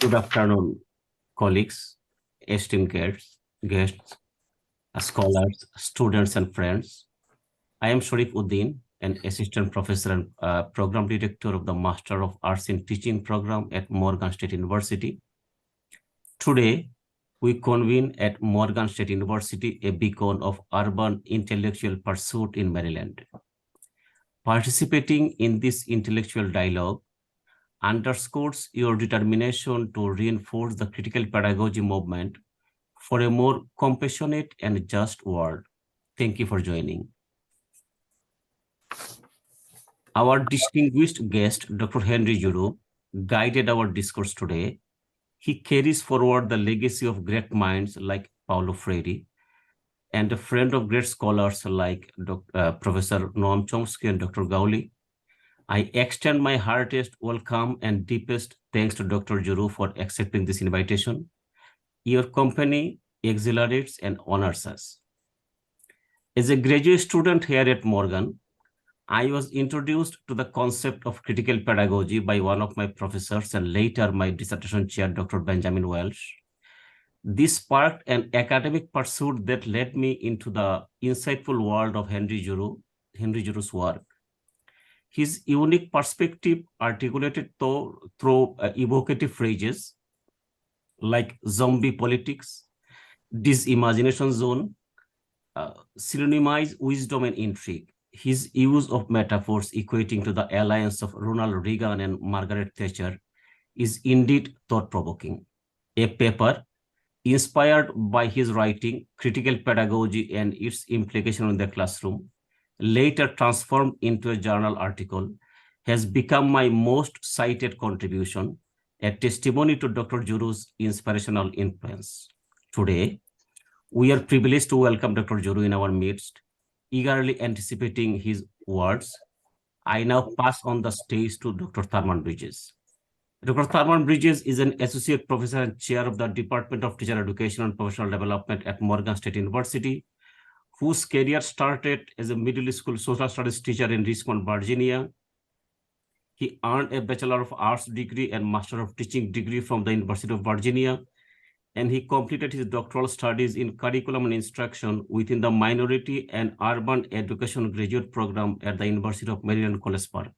Good afternoon, colleagues, esteemed guests, scholars, students, and friends. I am Sharif Uddin, an assistant professor and program director of the Master of Arts in Teaching program at Morgan State University. Today, we convene at Morgan State University, a beacon of urban intellectual pursuit in Maryland. Participating in this intellectual dialogue underscores your determination to reinforce the critical pedagogy movement for a more compassionate and just world. Thank you for joining. Our distinguished guest, Dr. Henry Giroux, guided our discourse today. He carries forward the legacy of great minds like Paulo Freire and a friend of great scholars like Professor Noam Chomsky and Dr. Gowley. I extend my heartiest welcome and deepest thanks to Dr. Giroux for accepting this invitation. Your company exhilarates and honors us. As a graduate student here at Morgan, I was introduced to the concept of critical pedagogy by one of my professors and later my dissertation chair, Dr. Benjamin Welsh. This sparked an academic pursuit that led me into the insightful world of Henry Giroux's work. His unique perspective, articulated through evocative phrases like zombie politics, disimagination zone, synonymize wisdom and intrigue. His use of metaphors equating to the alliance of Ronald Reagan and Margaret Thatcher is indeed thought-provoking. A paper inspired by his writing, Critical Pedagogy and its Implication in the Classroom, later transformed into a journal article, has become my most cited contribution, a testimony to Dr. Giroux's inspirational influence. Today, we are privileged to welcome Dr. Giroux in our midst, eagerly anticipating his words. I now pass on the stage to Dr. Thurman Bridges. Dr. Thurman Bridges is an associate professor and chair of the Department of Teacher Education and Professional Development at Morgan State University, whose career started as a middle school social studies teacher in Richmond, Virginia. He earned a Bachelor of Arts degree and Master of Teaching degree from the University of Virginia, and he completed his doctoral studies in curriculum and instruction within the Minority and Urban Education Graduate Program at the University of Maryland, College Park.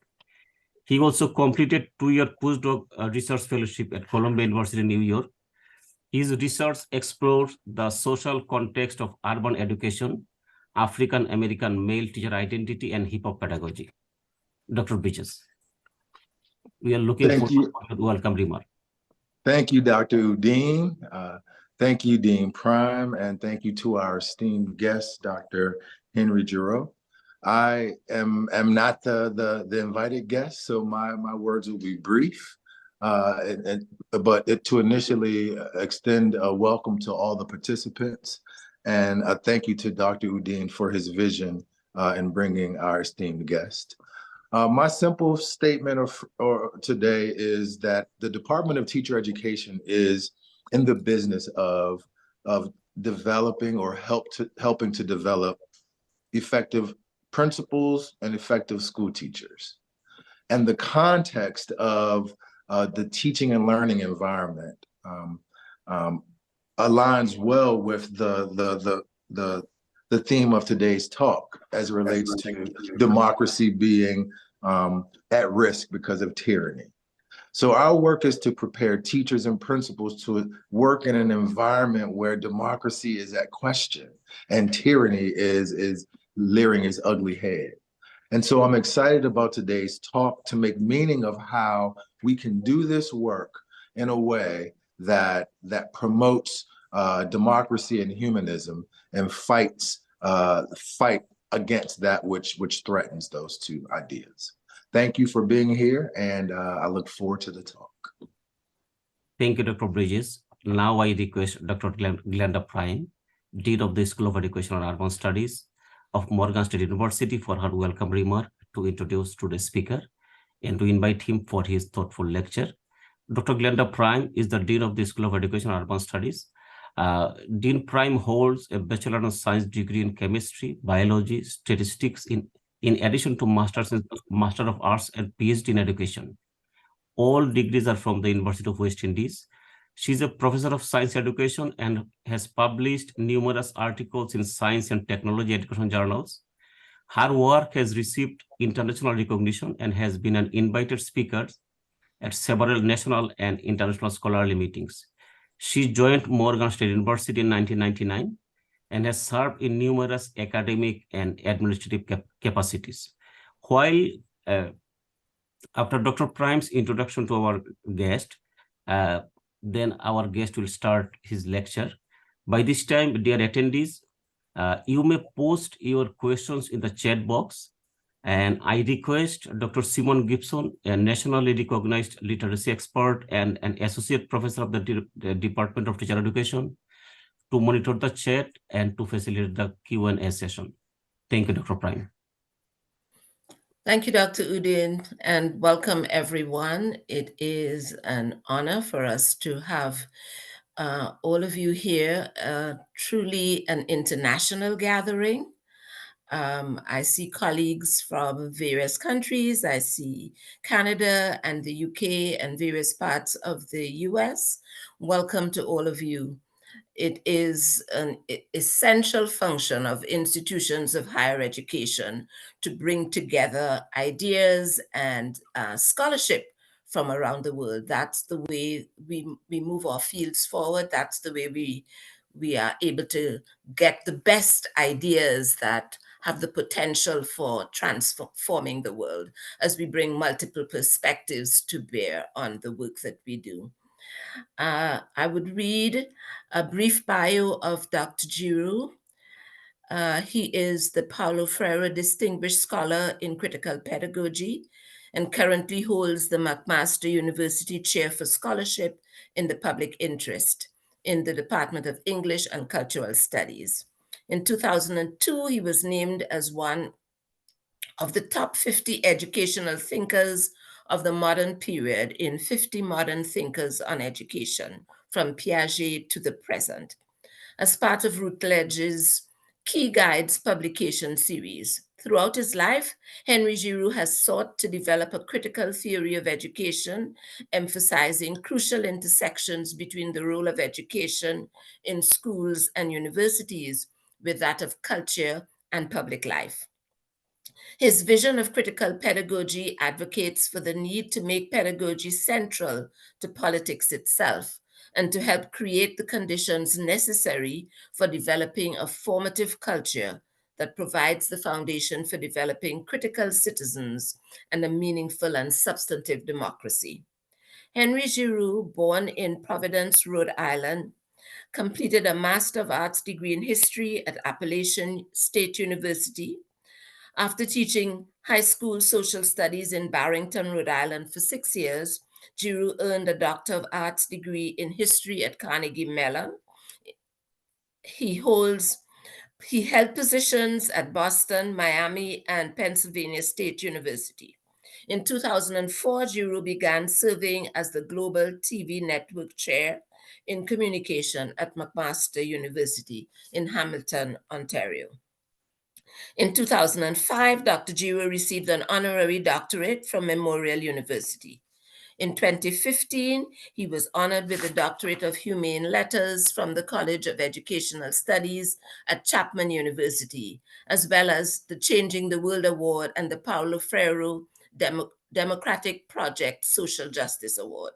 He also completed 2-year postdoc research fellowship at Columbia University in New York. His research explores the social context of urban education, African-American male teacher identity, and hip-hop pedagogy. Dr. Bridges, we are looking forward to your welcome remark. Thank you, Dr. Uddin. Thank you, Dean Prime, and thank you to our esteemed guest, Dr. Henry Giroux. I am not the invited guest, so my words will be brief. But to initially extend a welcome to all the participants, and a thank you to Dr. Uddin for his vision in bringing our esteemed guest. My simple statement today is that the Department of Teacher Education is in the business of developing or helping to develop effective principals and effective school teachers. And the context of the teaching and learning environment aligns well with the theme of today's talk as it relates to democracy being at risk because of tyranny. So our work is to prepare teachers and principals to work in an environment where democracy is at question and tyranny is leering its ugly head. And so I'm excited about today's talk to make meaning of how we can do this work in a way that promotes democracy and humanism and fight against that which threatens those two ideas. Thank you for being here, and I look forward to the talk. Thank you, Dr. Bridges. Now I request Dr. Glenda Prime, Dean of the School of Education and Urban Studies of Morgan State University, for her welcome remark to introduce today's speaker and to invite him for his thoughtful lecture. Dr. Glenda Prime is the Dean of the School of Education and Urban Studies. Dean Prime holds a Bachelor of Science degree in Chemistry, Biology, Statistics in in addition to Master of Arts and PhD in Education. All degrees are from the University of West Indies. She's a professor of science education and has published numerous articles in science and technology education journals. Her work has received international recognition and has been an invited speaker at several national and international scholarly meetings. She joined Morgan State University in 1999 and has served in numerous academic and administrative capacities. While after Dr. Prime's introduction to our guest, uh, then our guest will start his lecture. By this time, dear attendees, you may post your questions in the chat box. And I request Dr. Simon Gibson, a nationally recognized literacy expert and an associate professor of the Department of Teacher Education, to monitor the chat and to facilitate the Q&A session. Thank you, Dr. Prime. Thank you, Dr. Udin, and welcome everyone. It is an honor for us to have all of you here, truly an international gathering. I see colleagues from various countries. I see Canada and the UK and various parts of the US. Welcome to all of you. It is an essential function of institutions of higher education to bring together ideas and scholarship from around the world. That's the way we move our fields forward. That's the way we are able to get the best ideas that have the potential for transforming the world as we bring multiple perspectives to bear on the work that we do. I would read a brief bio of Dr. Giroux. He is the Paulo Freire Distinguished Scholar in Critical Pedagogy and currently holds the McMaster University Chair for Scholarship in the Public Interest in the Department of English and Cultural Studies. In 2002, he was named as one of the top 50 educational thinkers of the modern period in 50 Modern Thinkers on Education, from Piaget to the present, as part of Routledge's Key Guides publication series. Throughout his life, Henry Giroux has sought to develop a critical theory of education, emphasizing crucial intersections between the role of education in schools and universities with that of culture and public life. His vision of critical pedagogy advocates for the need to make pedagogy central to politics itself and to help create the conditions necessary for developing a formative culture that provides the foundation for developing critical citizens and a meaningful and substantive democracy. Henry Giroux, born in Providence, Rhode Island, completed a Master of Arts degree in history at Appalachian State University. After teaching high school social studies in Barrington, Rhode Island for 6 years, Giroux earned a Doctor of Arts degree in history at Carnegie Mellon. He held positions at Boston, Miami, and Pennsylvania State University. In 2004, Giroux began serving as the Global TV Network Chair in Communication at McMaster University in Hamilton, Ontario. In 2005, Dr. Giroux received an honorary doctorate from Memorial University. In 2015, he was honored with the Doctorate of Humane Letters from the College of Educational Studies at Chapman University, as well as the Changing the World Award and the Paulo Freire Democratic Project Social Justice Award.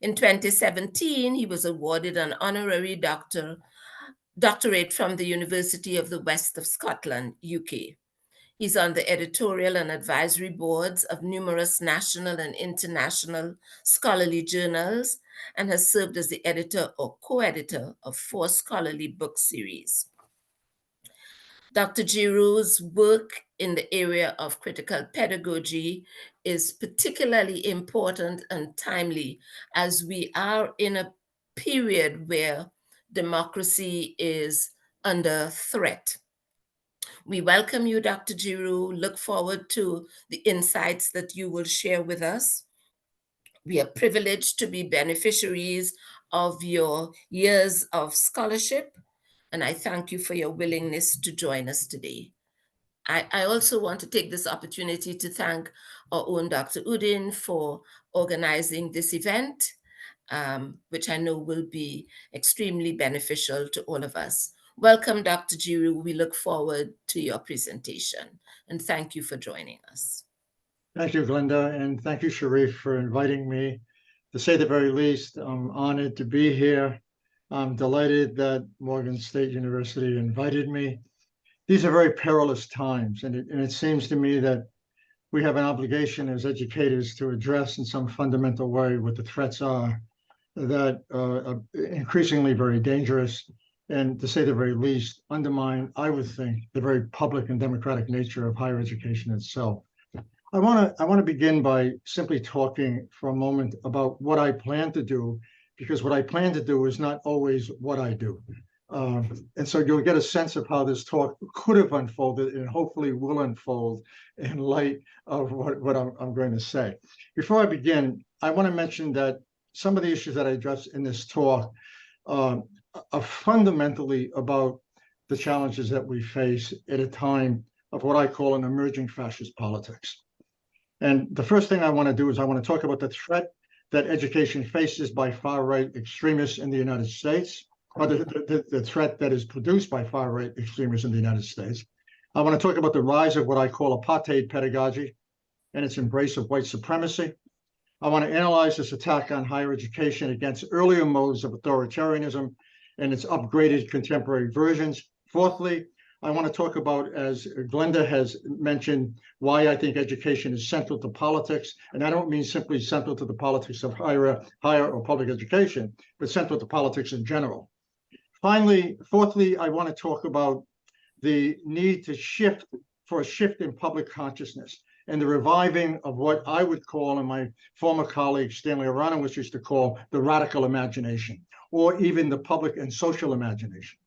In 2017, he was awarded an honorary doctorate from the University of the West of Scotland, UK. He's on the editorial and advisory boards of numerous national and international scholarly journals and has served as the editor or co-editor of 4 scholarly book series. Dr. Giroux's work in the area of critical pedagogy is particularly important and timely as we are in a period where democracy is under threat. We welcome you, Dr. Giroux. Look forward to the insights that you will share with us. We are privileged to be beneficiaries of your years of scholarship, and I thank you for your willingness to join us today. I also want to take this opportunity to thank our own Dr. Udin for organizing this event, which I know will be extremely beneficial to all of us. Welcome, Dr. Giroux. We look forward to your presentation, and thank you for joining us. Thank you, Glenda, and thank you, Sharif, for inviting me. To say the very least, I'm honored to be here. I'm delighted that Morgan State University invited me. These are very perilous times, and it seems to me that we have an obligation as educators to address in some fundamental way what the threats are that are increasingly very dangerous, and to say the very least, undermine, I would think, the very public and democratic nature of higher education itself. I want to begin by simply talking for a moment about what I plan to do, because what I plan to do is not always what I do. And so you'll get a sense of how this talk could have unfolded and hopefully will unfold in light of what I'm going to say. Before I begin, I want to mention that some of the issues that I address in this talk are fundamentally about the challenges that we face at a time of what I call an emerging fascist politics. And the first thing I want to do is I want to talk about the threat that education faces by far-right extremists in the United States, or the threat that is produced by far-right extremists in the United States. I want to talk about the rise of what I call apartheid pedagogy and its embrace of white supremacy. I want to analyze this attack on higher education against earlier modes of authoritarianism and its upgraded contemporary versions. Fourthly, I want to talk about, as Glenda has mentioned, why I think education is central to politics. And I don't mean simply central to the politics of higher or public education, but central to politics in general. Finally, fourthly, I want to talk about the need to shift in public consciousness and the reviving of what I would call, and my former colleague Stanley Aronowitz used to call, the radical imagination, or even the public and social imagination.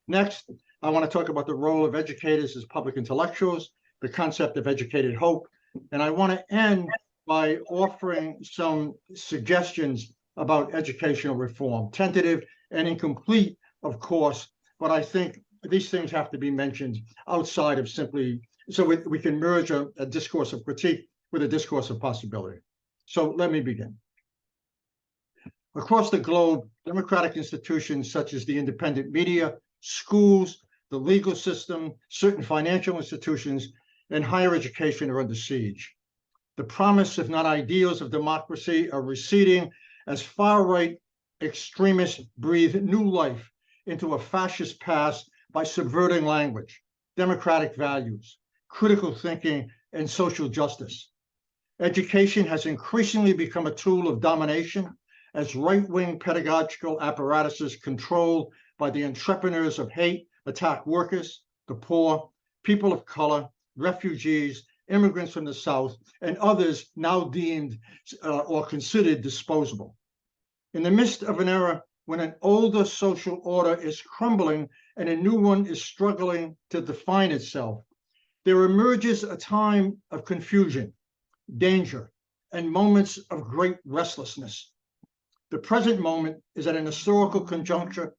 Next, I want to talk about the role of educators as public intellectuals, the concept of educated hope, and I want to end by offering some suggestions about educational reform, tentative and incomplete, of course, but I think these things have to be mentioned outside of simply, so we can merge a discourse of critique with a discourse of possibility. So let me begin. Across the globe, democratic institutions such as the independent media, schools, the legal system, certain financial institutions, and higher education are under siege. The promise, if not ideals, of democracy are receding as far-right extremists breathe new life into a fascist past by subverting language, democratic values, critical thinking, and social justice. Education has increasingly become a tool of domination as right-wing pedagogical apparatuses controlled by the entrepreneurs of hate attack workers, the poor, people of color, refugees, immigrants from the South, and others now deemed or considered disposable. In the midst of an era when an older social order is crumbling and a new one is struggling to define itself, there emerges a time of confusion, danger, and moments of great restlessness. The present moment is at an historical conjuncture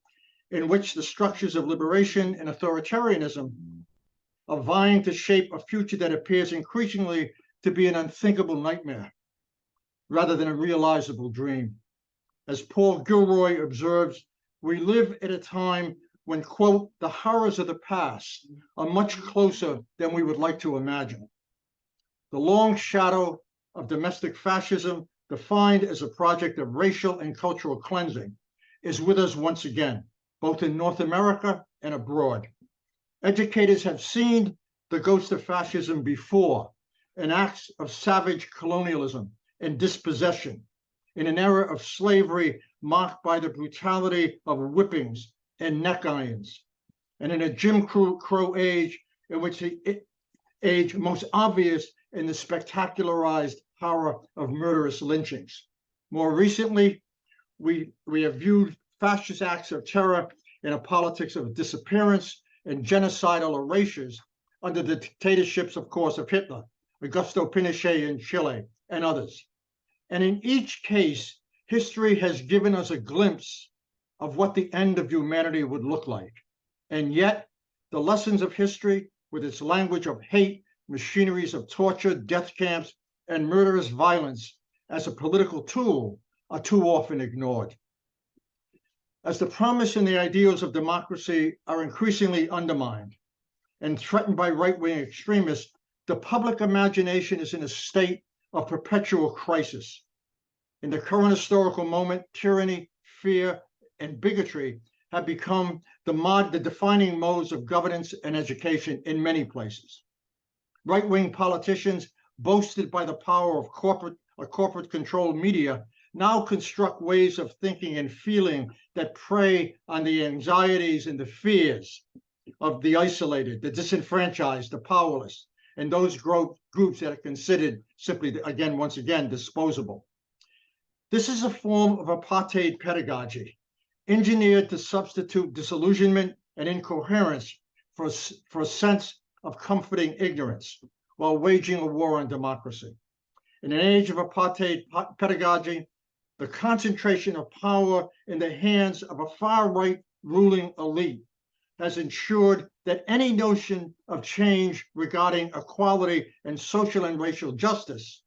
in which the structures of liberation and authoritarianism are vying to shape a future that appears increasingly to be an unthinkable nightmare rather than a realizable dream. As Paul Giroux observes, we live at a time when, quote, the horrors of the past are much closer than we would like to imagine. The long shadow of domestic fascism, defined as a project of racial and cultural cleansing, is with us once again, both in North America and abroad. Educators have seen the ghost of fascism before in acts of savage colonialism and dispossession, in an era of slavery marked by the brutality of whippings and neck irons, and in a Jim Crow age in which the age most obvious in the spectacularized horror of murderous lynchings. More recently, we have viewed fascist acts of terror in a politics of disappearance and genocidal erasures under the dictatorships, of course, of Hitler, Augusto Pinochet in Chile, and others. And in each case, history has given us a glimpse of what the end of humanity would look like. And yet, the lessons of history, with its language of hate, machineries of torture, death camps, and murderous violence as a political tool are too often ignored. As the promise and the ideals of democracy are increasingly undermined and threatened by right-wing extremists, the public imagination is in a state of perpetual crisis. In the current historical moment, tyranny, fear, and bigotry have become the defining modes of governance and education in many places. Right-wing politicians, boasted by the power of corporate-controlled media, now construct ways of thinking and feeling that prey on the anxieties and the fears of the isolated, the disenfranchised, the powerless, and those groups that are considered simply, again, once again, disposable. This is a form of apartheid pedagogy, engineered to substitute disillusionment and incoherence for a sense of comforting ignorance while waging a war on democracy. In an age of apartheid pedagogy, the concentration of power in the hands of a far-right ruling elite has ensured that any notion of change regarding equality and social and racial justice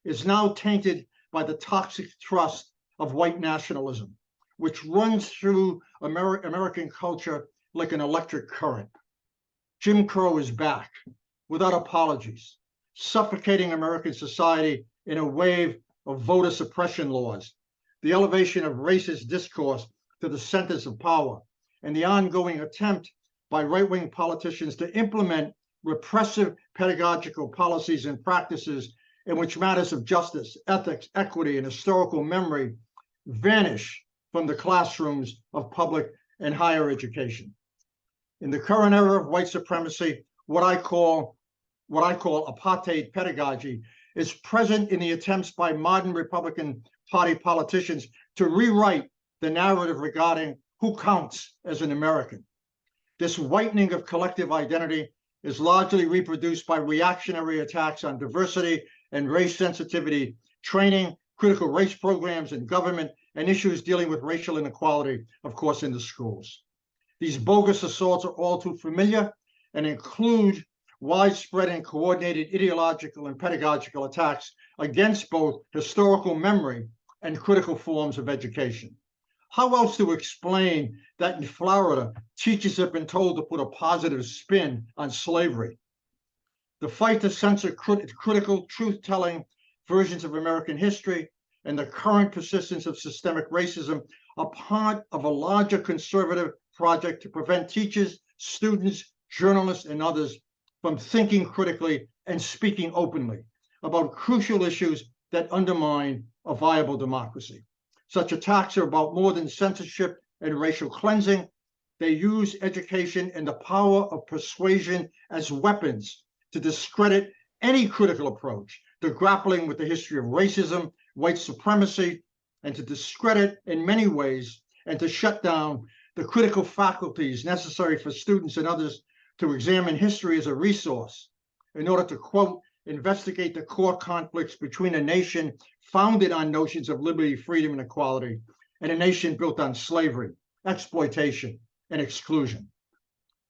is now tainted by the toxic thrust of white nationalism, which runs through American culture like an electric current. Jim Crow is back without apologies, suffocating American society in a wave of voter suppression laws, the elevation of racist discourse to the centers of power, and the ongoing attempt by right-wing politicians to implement repressive pedagogical policies and practices in which matters of justice, ethics, equity, and historical memory vanish from the classrooms of public and higher education. In the current era of white supremacy, what I call apartheid pedagogy is present in the attempts by modern Republican Party politicians to rewrite the narrative regarding who counts as an American. This whitening of collective identity is largely reproduced by reactionary attacks on diversity and race sensitivity, training, critical race programs in government, and issues dealing with racial inequality, of course, in the schools. These bogus assaults are all too familiar and include widespread and coordinated ideological and pedagogical attacks against both historical memory and critical forms of education. How else to explain that in Florida, teachers have been told to put a positive spin on slavery? The fight to censor critical, truth-telling versions of American history and the current persistence of systemic racism are part of a larger conservative project to prevent teachers, students, journalists, and others from thinking critically and speaking openly about crucial issues that undermine a viable democracy. Such attacks are about more than censorship and racial cleansing. They use education and the power of persuasion as weapons to discredit any critical approach to grappling with the history of racism, white supremacy, and to discredit in many ways and to shut down the critical faculties necessary for students and others to examine history as a resource in order to, quote, investigate the core conflicts between a nation founded on notions of liberty, freedom, and equality, and a nation built on slavery, exploitation, and exclusion.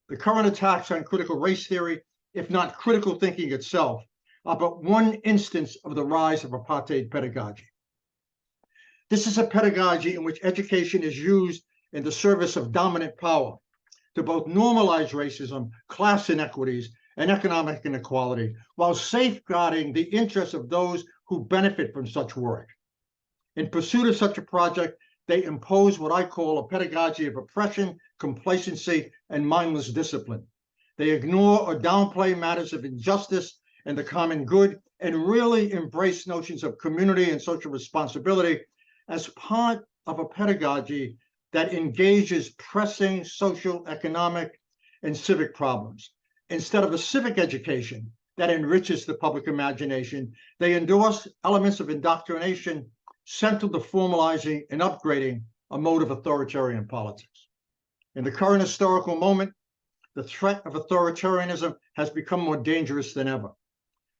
The current attacks on critical race theory, if not critical thinking itself, are but one instance of the rise of apartheid pedagogy. This is a pedagogy in which education is used in the service of dominant power to both normalize racism, class inequities, and economic inequality, while safeguarding the interests of those who benefit from such work. In pursuit of such a project, they impose what I call a pedagogy of oppression, complacency, and mindless discipline. They ignore or downplay matters of injustice and the common good, and really embrace notions of community and social responsibility as part of a pedagogy that engages pressing social, economic, and civic problems. Instead of a civic education that enriches the public imagination, they endorse elements of indoctrination central to formalizing and upgrading a mode of authoritarian politics. In the current historical moment, the threat of authoritarianism has become more dangerous than ever.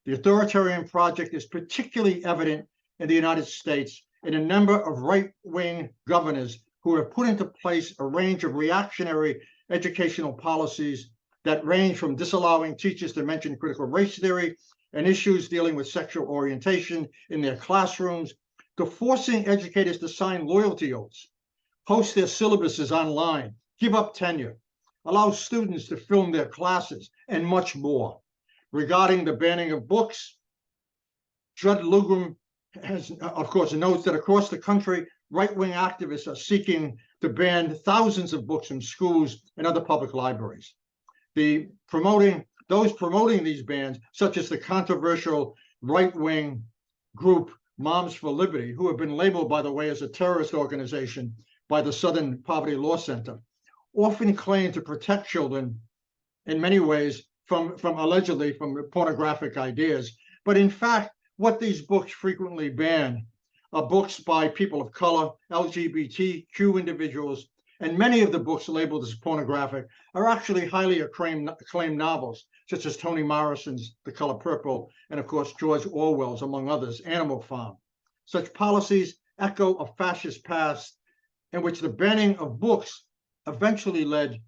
The authoritarian project is particularly evident in the United States in a number of right-wing governors who have put into place a range of reactionary educational policies that range from disallowing teachers to mention critical race theory and issues dealing with sexual orientation in their classrooms, to forcing educators to sign loyalty oaths, post their syllabuses online, give up tenure, allow students to film their classes, and much more. Regarding the banning of books, Judd Lugum has, of course, notes that across the country, right-wing activists are seeking to ban thousands of books from schools and other public libraries. Those promoting these bans, such as the controversial right-wing group Moms for Liberty, who have been labeled, by the way, as a terrorist organization by the Southern Poverty Law Center, often claim to protect children in many ways from allegedly from pornographic ideas. But in fact, what these books frequently ban are books by people of color, LGBTQ individuals, and many of the books labeled as pornographic are actually highly acclaimed novels, such as Toni Morrison's The Color Purple, and of course, George Orwell's, among others, Animal Farm. Such policies echo a fascist past in which the banning of books eventually led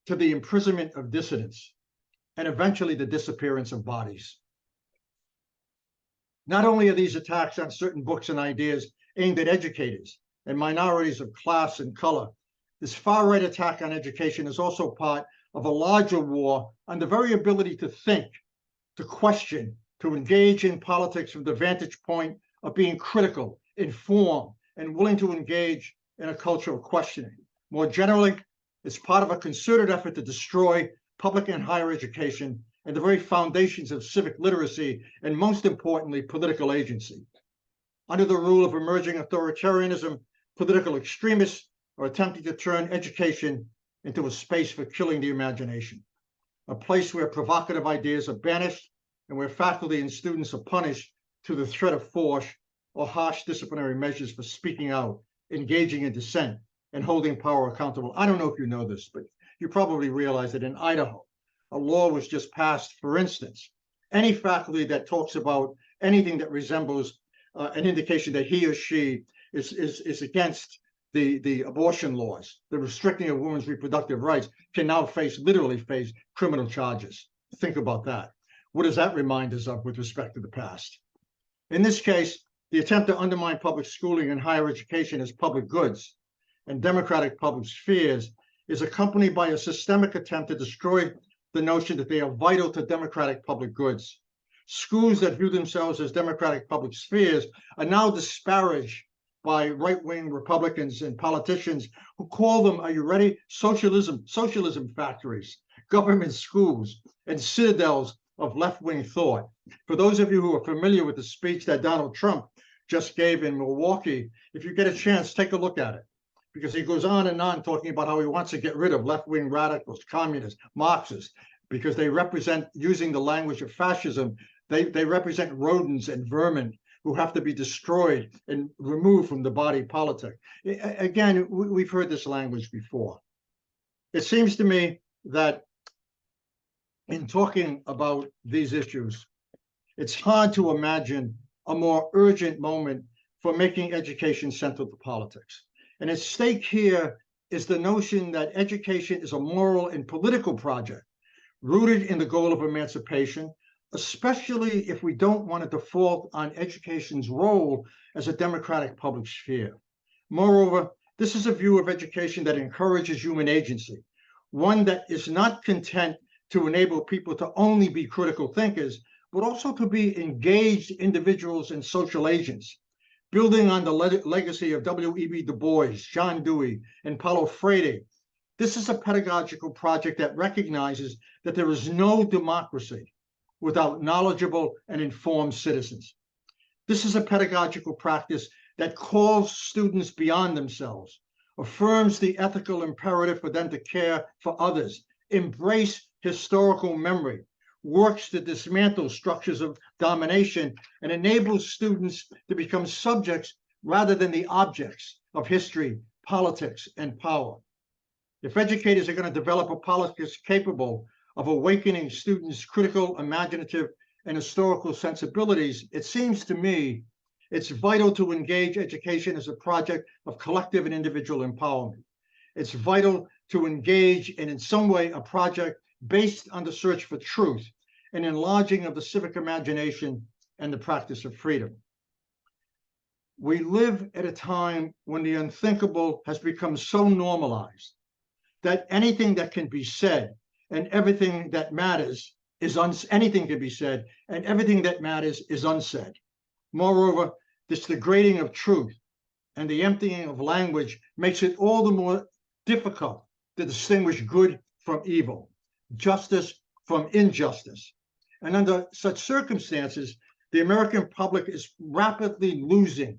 to the imprisonment of dissidents and eventually the disappearance of bodies. Not only are these attacks on certain books and ideas aimed at educators and minorities of class and color, this far-right attack on education is also part of a larger war on the very ability to think, to question, to engage in politics from the vantage point of being critical, informed, and willing to engage in a culture of questioning. More generally, it's part of a concerted effort to destroy public and higher education and the very foundations of civic literacy, and most importantly, political agency. Under the rule of emerging authoritarianism, political extremists are attempting to turn education into a space for killing the imagination, a place where provocative ideas are banished and where faculty and students are punished to the threat of force or harsh disciplinary measures for speaking out, engaging in dissent, and holding power accountable. I don't know if you know this, but you probably realize that in Idaho, a law was just passed. For instance, any faculty that talks about anything that resembles an indication that he or she is against the abortion laws, the restricting of women's reproductive rights, can now literally face criminal charges. Think about that. What does that remind us of with respect to the past? In this case, the attempt to undermine public schooling and higher education as public goods and democratic public spheres is accompanied by a systemic attempt to destroy the notion that they are vital to democratic public goods. Schools that view themselves as democratic public spheres are now disparaged by right-wing Republicans and politicians who call them, are you ready, socialism factories, government schools, and citadels of left-wing thought. For those of you who are familiar with the speech that Donald Trump just gave in Milwaukee, if you get a chance, take a look at it, because he goes on and on talking about how he wants to get rid of left-wing radicals, communists, Marxists, because they represent, using the language of fascism, they represent rodents and vermin who have to be destroyed and removed from the body politic. Again, we've heard this language before. It seems to me that in talking about these issues, it's hard to imagine a more urgent moment for making education central to politics. And at stake here is the notion that education is a moral and political project rooted in the goal of emancipation, especially if we don't want to default on education's role as a democratic public sphere. Moreover, this is a view of education that encourages human agency, one that is not content to enable people to only be critical thinkers, but also to be engaged individuals and social agents, building on the legacy of W.E.B. Du Bois, John Dewey, and Paulo Freire. This is a pedagogical project that recognizes that there is no democracy without knowledgeable and informed citizens. This is a pedagogical practice that calls students beyond themselves, affirms the ethical imperative for them to care for others, embrace historical memory, works to dismantle structures of domination, and enables students to become subjects rather than the objects of history, politics, and power. If educators are going to develop a politics capable of awakening students' critical, imaginative, and historical sensibilities, it seems to me it's vital to engage education as a project of collective and individual empowerment. It's vital to engage in some way, a project based on the search for truth and enlarging of the civic imagination and the practice of freedom. We live at a time when the unthinkable has become so normalized that anything that can be said and everything that matters is anything can be said and everything that matters is unsaid. Moreover, this degrading of truth and the emptying of language makes it all the more difficult to distinguish good from evil, justice from injustice. And under such circumstances, the American public is rapidly losing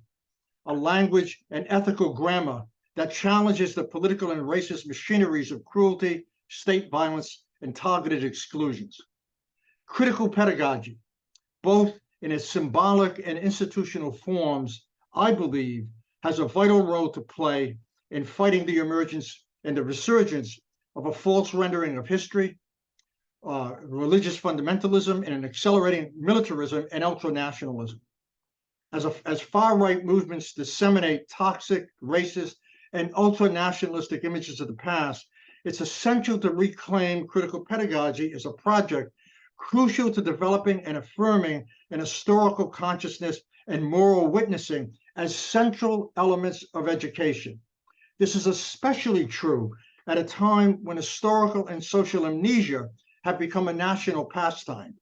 a language and ethical grammar that challenges the political and racist machineries of cruelty, state violence, and targeted exclusions. Critical pedagogy, both in its symbolic and institutional forms, I believe, has a vital role to play in fighting the emergence and the resurgence of a false rendering of history, religious fundamentalism, and an accelerating militarism and ultranationalism. As far-right movements disseminate toxic, racist, and ultra-nationalistic images of the past, it's essential to reclaim critical pedagogy as a project crucial to developing and affirming an historical consciousness and moral witnessing as central elements of education. This is especially true at a time when historical and social amnesia have become a national pastime.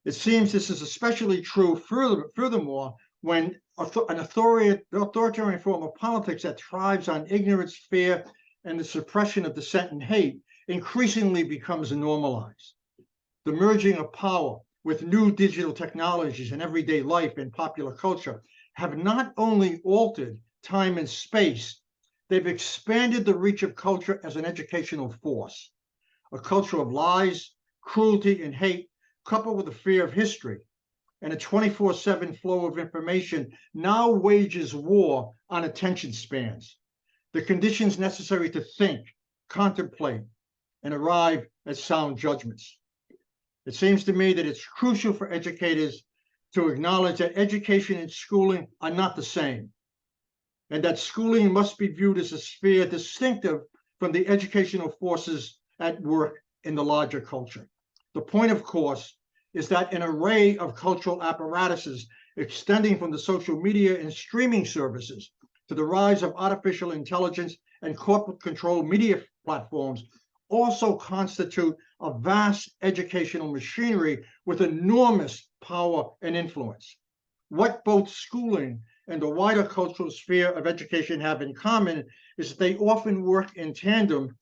It seems this is especially true furthermore when an authoritarian form of politics that thrives on ignorance, fear, and the suppression of dissent and hate increasingly becomes normalized. The merging of power with new digital technologies in everyday life and popular culture have not only altered time and space, they've expanded the reach of culture as an educational force. A culture of lies, cruelty, and hate, coupled with the fear of history and a 24/7 flow of information, now wages war on attention spans, the conditions necessary to think, contemplate, and arrive at sound judgments. It seems to me that it's crucial for educators to acknowledge that education and schooling are not the same, and that schooling must be viewed as a sphere distinctive from the educational forces at work in the larger culture. The point, of course, is that an array of cultural apparatuses extending from the social media and streaming services to the rise of artificial intelligence and corporate-controlled media platforms also constitute a vast educational machinery with enormous power and influence. What both schooling and the wider cultural sphere of education have in common is that they often work in tandem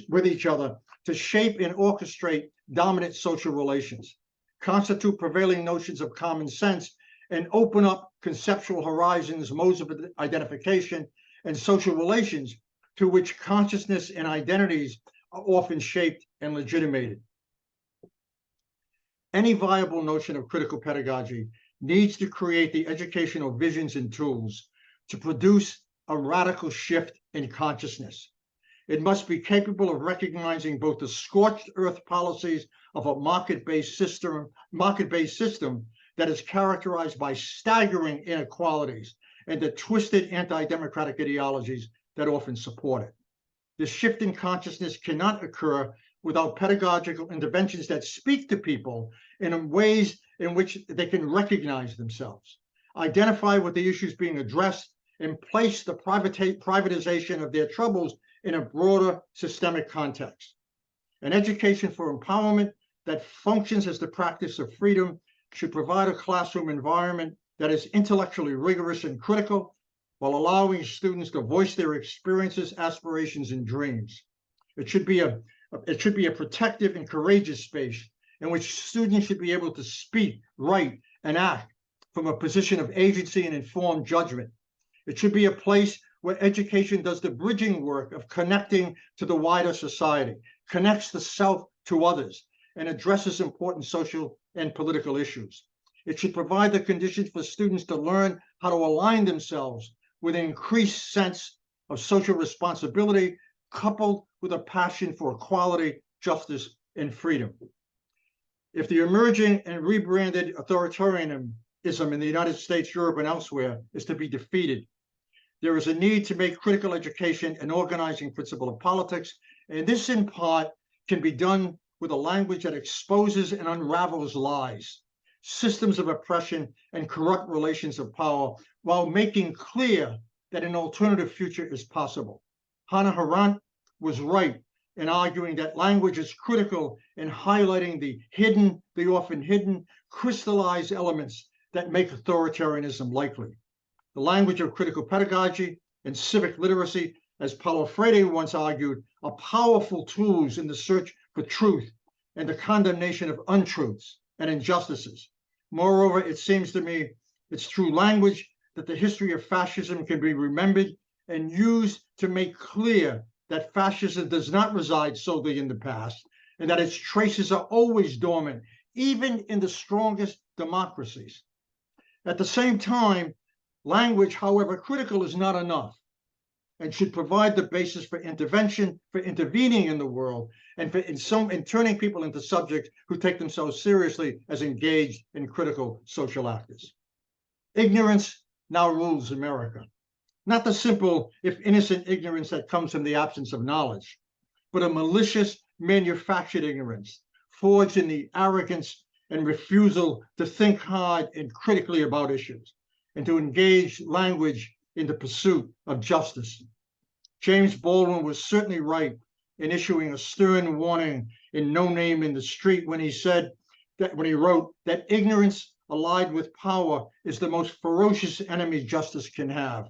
with each other to shape and orchestrate dominant social relations, constitute prevailing notions of common sense, and open up conceptual horizons, modes of identification, and social relations to which consciousness and identities are often shaped and legitimated. Any viable notion of critical pedagogy needs to create the educational visions and tools to produce a radical shift in consciousness. It must be capable of recognizing both the scorched earth policies of a market-based system that is characterized by staggering inequalities and the twisted anti-democratic ideologies that often support it. This shift in consciousness cannot occur without pedagogical interventions that speak to people in ways in which they can recognize themselves, identify with the issues being addressed, and place the privatization of their troubles in a broader systemic context. An education for empowerment that functions as the practice of freedom should provide a classroom environment that is intellectually rigorous and critical, while allowing students to voice their experiences, aspirations, and dreams. It should be a protective and courageous space in which students should be able to speak, write, and act from a position of agency and informed judgment. It should be a place where education does the bridging work of connecting to the wider society, connects the self to others, and addresses important social and political issues. It should provide the conditions for students to learn how to align themselves with an increased sense of social responsibility, coupled with a passion for equality, justice, and freedom. If the emerging and rebranded authoritarianism in the United States, Europe, and elsewhere is to be defeated, there is a need to make critical education an organizing principle of politics, and this in part can be done with a language that exposes and unravels lies, systems of oppression, and corrupt relations of power, while making clear that an alternative future is possible. Hannah Arendt was right in arguing that language is critical in highlighting the hidden, the often hidden, crystallized elements that make authoritarianism likely. The language of critical pedagogy and civic literacy, as Paulo Freire once argued, are powerful tools in the search for truth and the condemnation of untruths and injustices. Moreover, it seems to me it's through language that the history of fascism can be remembered and used to make clear that fascism does not reside solely in the past, and that its traces are always dormant, even in the strongest democracies. At the same time, language, however critical, is not enough and should provide the basis for intervention, for intervening in the world, and for in turning people into subjects who take themselves seriously as engaged and critical social actors. Ignorance now rules America. Not the simple, if innocent, ignorance that comes from the absence of knowledge, but a malicious, manufactured ignorance, forged in the arrogance and refusal to think hard and critically about issues, and to engage language in the pursuit of justice. James Baldwin was certainly right in issuing a stern warning in No Name in the Street when he said that, when he wrote that ignorance allied with power is the most ferocious enemy justice can have.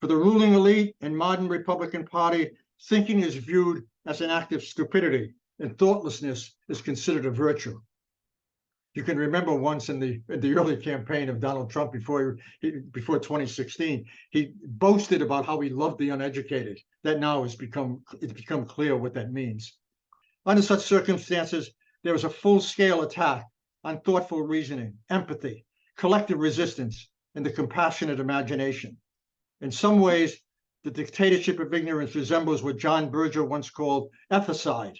For the ruling elite and modern Republican Party, thinking is viewed as an act of stupidity, and thoughtlessness is considered a virtue. You can remember once in the early campaign of Donald Trump before 2016, he boasted about how he loved the uneducated. That now it's become clear what that means. Under such circumstances, there is a full-scale attack on thoughtful reasoning, empathy, collective resistance, and the compassionate imagination. In some ways, the dictatorship of ignorance resembles what John Berger once called ethicide,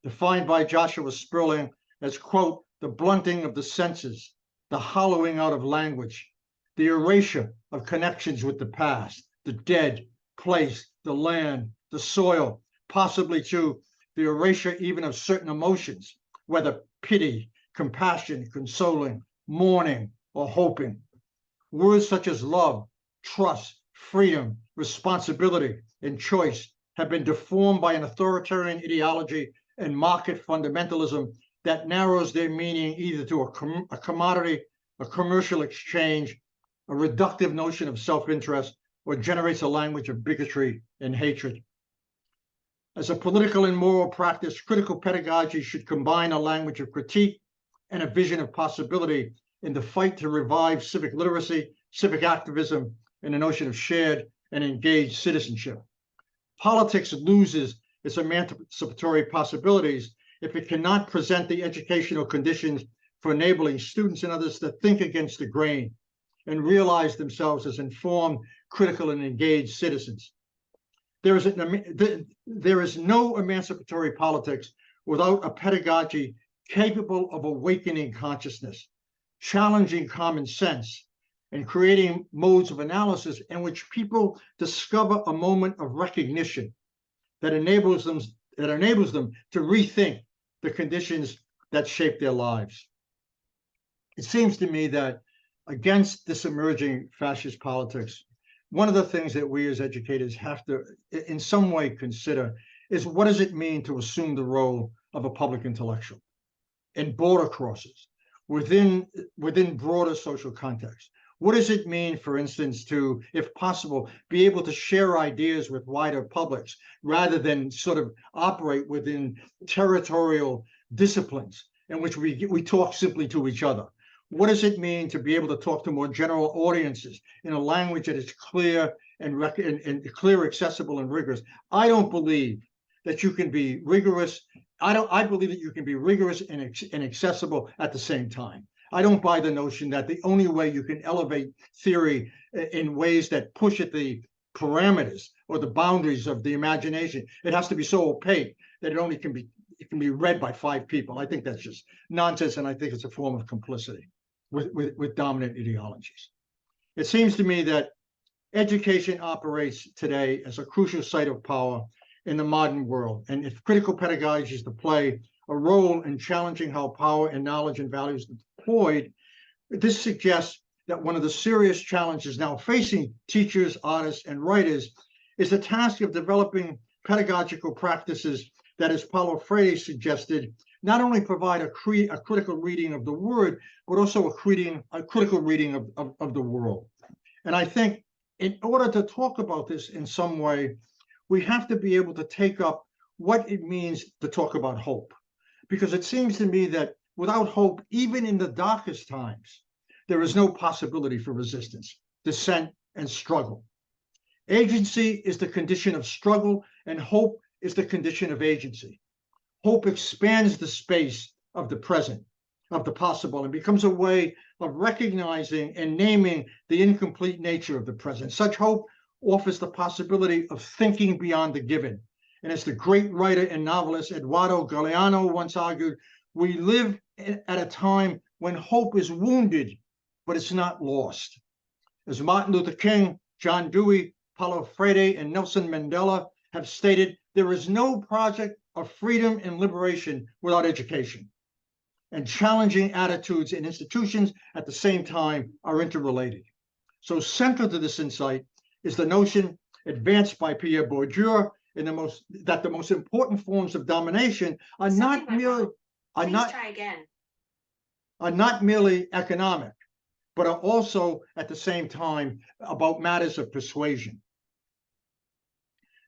defined by Joshua Sperling as, quote, the blunting of the senses, the hollowing out of language, the erasure of connections with the past, the dead, place, the land, the soil, possibly too the erasure even of certain emotions, whether pity, compassion, consoling, mourning, or hoping. Words such as love, trust, freedom, responsibility, and choice have been deformed by an authoritarian ideology and market fundamentalism that narrows their meaning either to a commodity, a commercial exchange, a reductive notion of self-interest, or generates a language of bigotry and hatred. As a political and moral practice, critical pedagogy should combine a language of critique and a vision of possibility in the fight to revive civic literacy, civic activism, and the notion of shared and engaged citizenship. Politics loses its emancipatory possibilities if it cannot present the educational conditions for enabling students and others to think against the grain and realize themselves as informed, critical, and engaged citizens. There is no emancipatory politics without a pedagogy capable of awakening consciousness, challenging common sense, and creating modes of analysis in which people discover a moment of recognition that enables them to rethink the conditions that shape their lives. It seems to me that against this emerging fascist politics, one of the things that we as educators have to, in some way, consider is what does it mean to assume the role of a public intellectual in border crosses, within broader social contexts? What does it mean, for instance, to, if possible, be able to share ideas with wider publics rather than sort of operate within territorial disciplines in which we talk simply to each other? What does it mean to be able to talk to more general audiences in a language that is clear and clear, accessible, and rigorous? I don't believe that you can be rigorous. I believe that you can be rigorous and accessible at the same time. I don't buy the notion that the only way you can elevate theory in ways that push at the parameters or the boundaries of the imagination, it has to be so opaque that it can be read by 5 people. I think that's just nonsense, and I think it's a form of complicity with dominant ideologies. It seems to me that education operates today as a crucial site of power in the modern world, and if critical pedagogy is to play a role in challenging how power and knowledge and values are deployed, this suggests that one of the serious challenges now facing teachers, artists, and writers is the task of developing pedagogical practices that, as Paulo Freire suggested, not only provide a critical reading of the word, but also a critical reading of the world. And I think in order to talk about this in some way, we have to be able to take up what it means to talk about hope. Because it seems to me that without hope, even in the darkest times, there is no possibility for resistance, dissent, and struggle. Agency is the condition of struggle, and hope is the condition of agency. Hope expands the space of the present, of the possible, and becomes a way of recognizing and naming the incomplete nature of the present. Such hope offers the possibility of thinking beyond the given. And as the great writer and novelist Eduardo Galeano once argued, we live at a time when hope is wounded, but it's not lost. As Martin Luther King, John Dewey, Paulo Freire, and Nelson Mandela have stated, there is no project of freedom and liberation without education. And challenging attitudes and institutions at the same time are interrelated. So central to this insight is the notion advanced by Pierre Bourdieu that the most important forms of domination are not merely economic, but are also at the same time about matters of persuasion.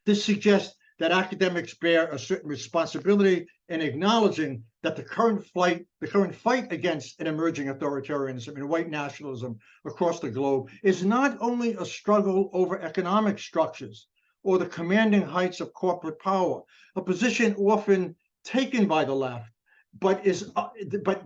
This suggests that academics bear a certain responsibility in acknowledging that the current fight against an emerging authoritarianism and white nationalism across the globe is not only a struggle over economic structures or the commanding heights of corporate power, a position often taken by the left, but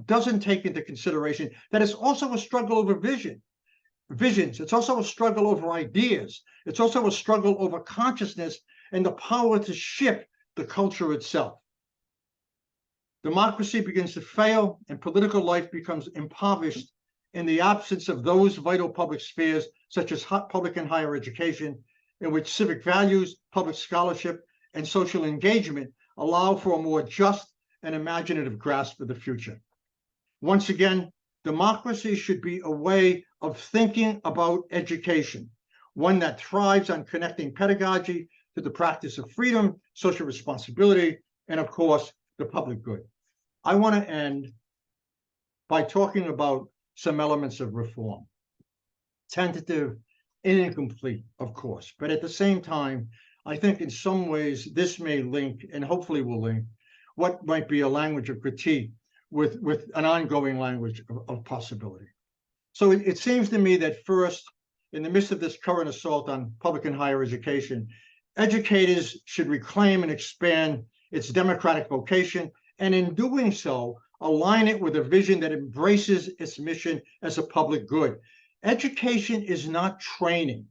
doesn't take into consideration that it's also a struggle over visions. It's also a struggle over ideas. It's also a struggle over consciousness and the power to shift the culture itself. Democracy begins to fail and political life becomes impoverished in the absence of those vital public spheres, such as public and higher education, in which civic values, public scholarship, and social engagement allow for a more just and imaginative grasp of the future. Once again, democracy should be a way of thinking about education, one that thrives on connecting pedagogy to the practice of freedom, social responsibility, and of course, the public good. I want to end by talking about some elements of reform. Tentative and incomplete, of course, but at the same time, I think in some ways this may link, and hopefully will link, what might be a language of critique with an ongoing language of possibility. So it seems to me that first, in the midst of this current assault on public and higher education, educators should reclaim and expand its democratic vocation, and in doing so, align it with a vision that embraces its mission as a public good. Education is not training.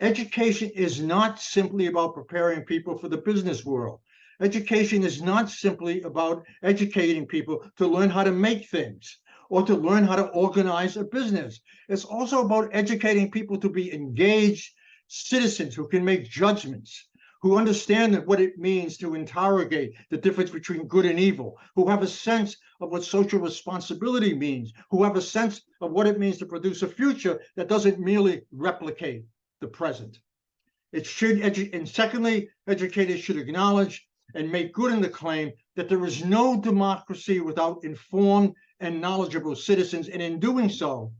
Education is not simply about preparing people for the business world. Education is not simply about educating people to learn how to make things or to learn how to organize a business. It's also about educating people to be engaged citizens who can make judgments, who understand what it means to interrogate the difference between good and evil, who have a sense of what social responsibility means, who have a sense of what it means to produce a future that doesn't merely replicate the present. It should, and secondly, educators should acknowledge and make good in the claim that there is no democracy without informed and knowledgeable citizens, and in doing so,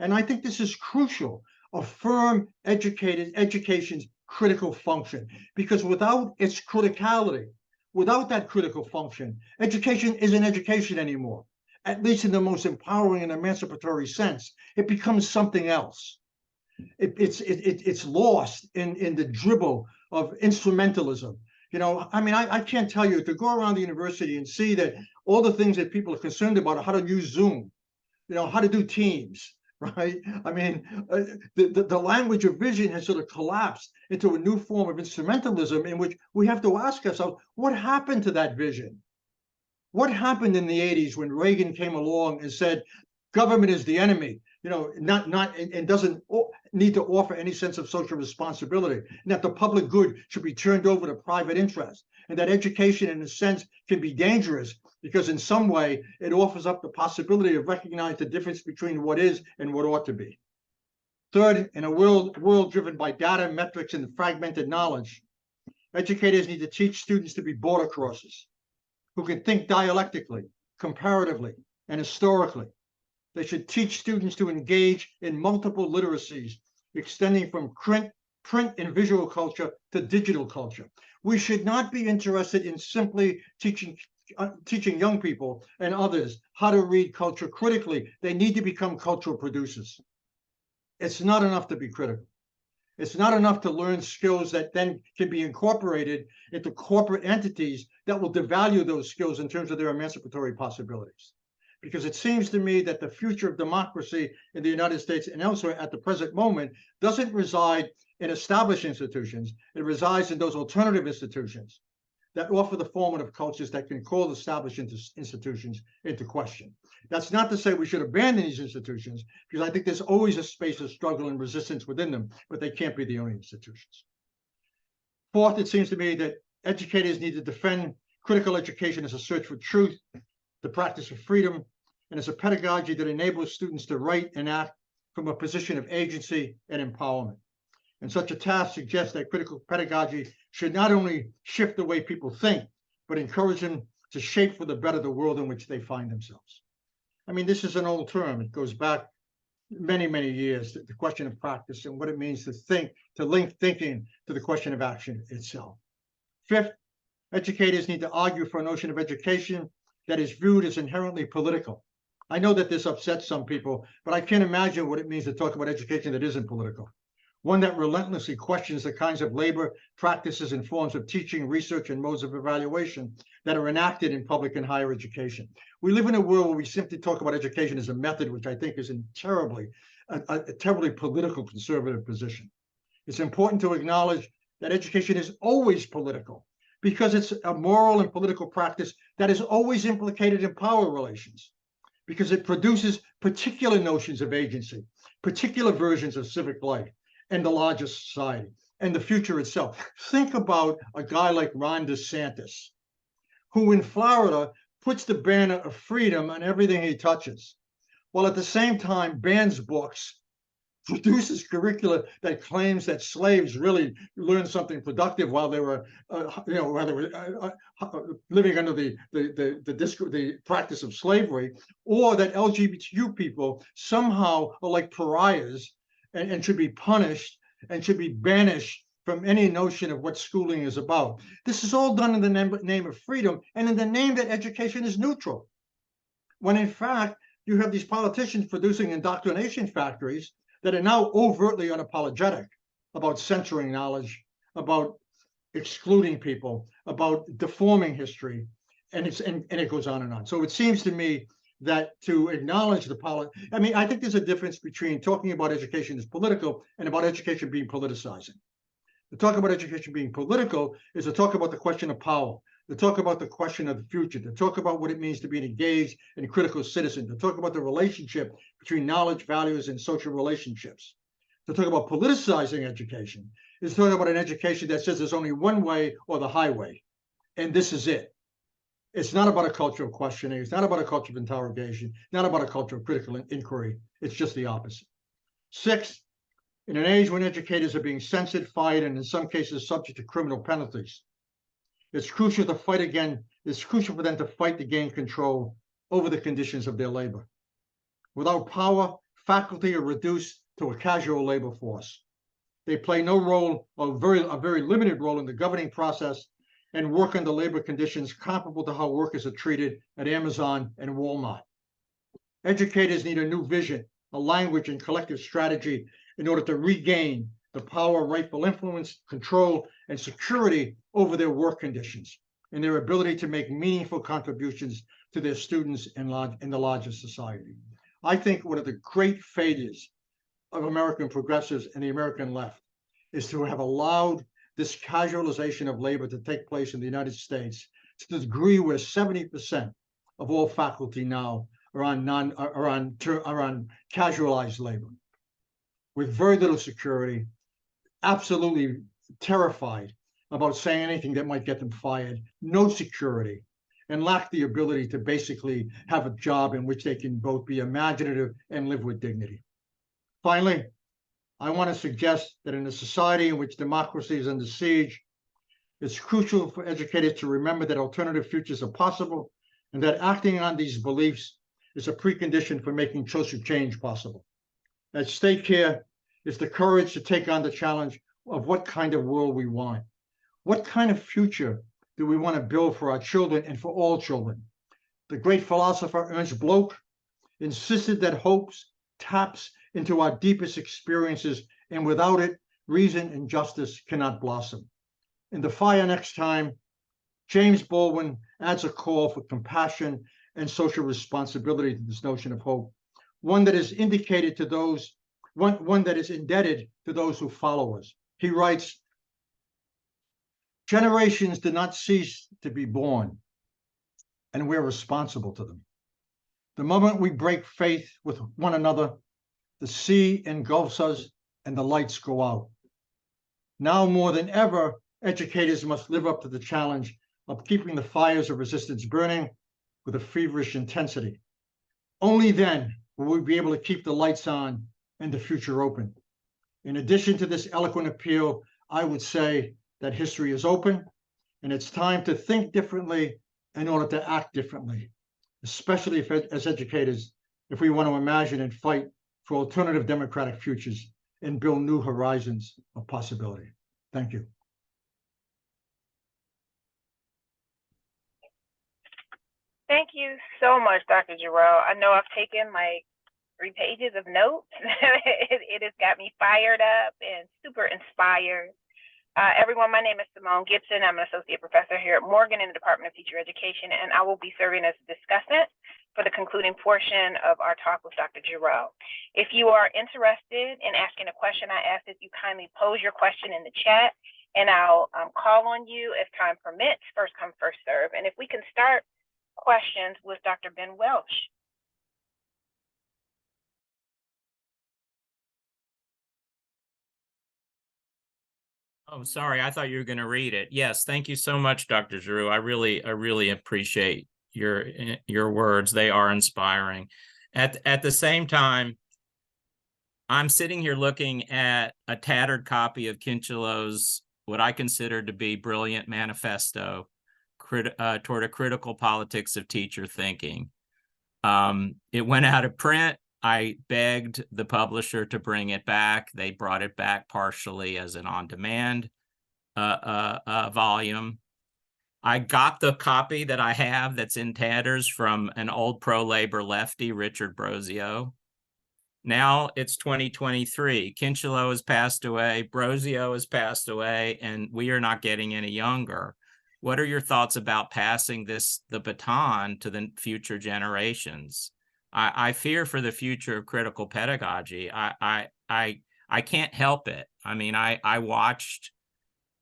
and I think this is crucial, affirm education's critical function, because without its criticality, without that critical function, education isn't education anymore, at least in the most empowering and emancipatory sense. It becomes something else. It's lost in the dribble of instrumentalism. You know, I mean, I can't tell you, to go around the university and see that all the things that people are concerned about are how to use Zoom, you know, how to do Teams, right? I mean, the language of vision has sort of collapsed into a new form of instrumentalism in which we have to ask ourselves, what happened to that vision? What happened in the 80s when Reagan came along and said, government is the enemy, you know, and need to offer any sense of social responsibility, and that the public good should be turned over to private interest, and that education, in a sense, can be dangerous because in some way it offers up the possibility of recognizing the difference between what is and what ought to be. Third, in a world driven by data, metrics, and fragmented knowledge, educators need to teach students to be border crossers who can think dialectically, comparatively, and historically. They should teach students to engage in multiple literacies, extending from print and visual culture to digital culture. We should not be interested in simply teaching young people and others how to read culture critically. They need to become cultural producers. It's not enough to be critical. It's not enough to learn skills that then can be incorporated into corporate entities that will devalue those skills in terms of their emancipatory possibilities. Because it seems to me that the future of democracy in the United States and elsewhere at the present moment doesn't reside in established institutions. It resides in those alternative institutions that offer the formative cultures that can call established institutions into question. That's not to say we should abandon these institutions, because I think there's always a space of struggle and resistance within them, but they can't be the only institutions. Fourth, it seems to me that educators need to defend critical education as a search for truth, the practice of freedom, and as a pedagogy that enables students to write and act from a position of agency and empowerment. And such a task suggests that critical pedagogy should not only shift the way people think, but encourage them to shape for the better the world in which they find themselves. I mean, this is an old term. It goes back many, many years, the question of practice and what it means to think, to link thinking to the question of action itself. Fifth, educators need to argue for a notion of education that is viewed as inherently political. I know that this upsets some people, but I can't imagine what it means to talk about education that isn't political. One that relentlessly questions the kinds of labor, practices, and forms of teaching, research, and modes of evaluation that are enacted in public and higher education. We live in a world where we simply talk about education as a method, which I think is a terribly political conservative position. It's important to acknowledge that education is always political because it's a moral and political practice that is always implicated in power relations, because it produces particular notions of agency, particular versions of civic life, and the larger society, and the future itself. Think about a guy like Ron DeSantis, who in Florida puts the banner of freedom on everything he touches, while at the same time bans books, produces curricula that claims that slaves really learned something productive while they were, living under the practice of slavery, or that LGBTQ people somehow are like pariahs and should be punished and should be banished from any notion of what schooling is about. This is all done in the name of freedom and in the name that education is neutral, when in fact you have these politicians producing indoctrination factories that are now overtly unapologetic about censoring knowledge, about excluding people, about deforming history, and it goes on and on. So it seems to me that to acknowledge I think there's a difference between talking about education as political and about education being politicizing. To talk about education being political is to talk about the question of power, to talk about the question of the future, to talk about what it means to be an engaged and critical citizen, to talk about the relationship between knowledge, values, and social relationships. To talk about politicizing education is to talk about an education that says there's only one way or the highway, and this is it. It's not about a culture of questioning. It's not about a culture of interrogation, not about a culture of critical inquiry. It's just the opposite. Sixth, in an age when educators are being censored, fired, and in some cases subject to criminal penalties, it's crucial to fight again. It's crucial for them to fight to gain control over the conditions of their labor. Without power, faculty are reduced to a casual labor force. They play no role, or a very limited role in the governing process, and work under labor conditions comparable to how workers are treated at Amazon and Walmart. Educators need a new vision, a language, and collective strategy in order to regain the power, rightful influence, control, and security over their work conditions and their ability to make meaningful contributions to their students in the larger society. I think one of the great failures of American progressives and the American left is to have allowed this casualization of labor to take place in the United States to the degree where 70% of all faculty now are on casualized labor. with very little security, absolutely terrified about saying anything that might get them fired, no security, and lack the ability to basically have a job in which they can both be imaginative and live with dignity. Finally, I want to suggest that in a society in which democracy is under siege, it's crucial for educators to remember that alternative futures are possible and that acting on these beliefs is a precondition for making social change possible. At stake here is the courage to take on the challenge of what kind of world we want. What kind of future do we want to build for our children and for all children? The great philosopher Ernst Bloch insisted that hope taps into our deepest experiences, and without it, reason and justice cannot blossom. In The Fire Next Time, James Baldwin adds a call for compassion and social responsibility to this notion of hope, one that is indicated to those, one that is indebted to those who follow us. He writes, generations do not cease to be born, and we're responsible to them. The moment we break faith with one another, the sea engulfs us and the lights go out. Now more than ever, educators must live up to the challenge of keeping the fires of resistance burning with a feverish intensity. Only then will we be able to keep the lights on and the future open. In addition to this eloquent appeal, I would say that history is open and it's time to think differently in order to act differently, especially as educators, if we want to imagine and fight for alternative democratic futures and build new horizons of possibility. Thank you. Thank you so much, Dr. Giroux. I know I've taken like 3 pages of notes. It has got me fired up and super inspired. Everyone, my name is Simone Gibson. I'm an associate professor here at Morgan in the Department of Teacher Education, and I will be serving as a discussant for the concluding portion of our talk with Dr. Giroux. If you are interested in asking a question, I ask that you kindly pose your question in the chat, and I'll call on you if time permits. First come, first serve. And if we can start questions with Dr. Ben Welsh. Oh, sorry. I thought you were going to read it. Yes. Thank you so much, Dr. Giroux. I really appreciate your words. They are inspiring. At the same time, I'm sitting here looking at a tattered copy of Kincheloh's, what I consider to be brilliant manifesto toward a critical politics of teacher thinking. It went out of print. I begged the publisher to bring it back. They brought it back partially as an on-demand volume. I got the copy that I have that's in tatters from an old pro-labor lefty, Richard Brozio. Now it's 2023. Kincheloh has passed away, Brozio has passed away, and we are not getting any younger. What are your thoughts about passing the baton to the future generations? I fear for the future of critical pedagogy. I can't help it. I mean, I watched,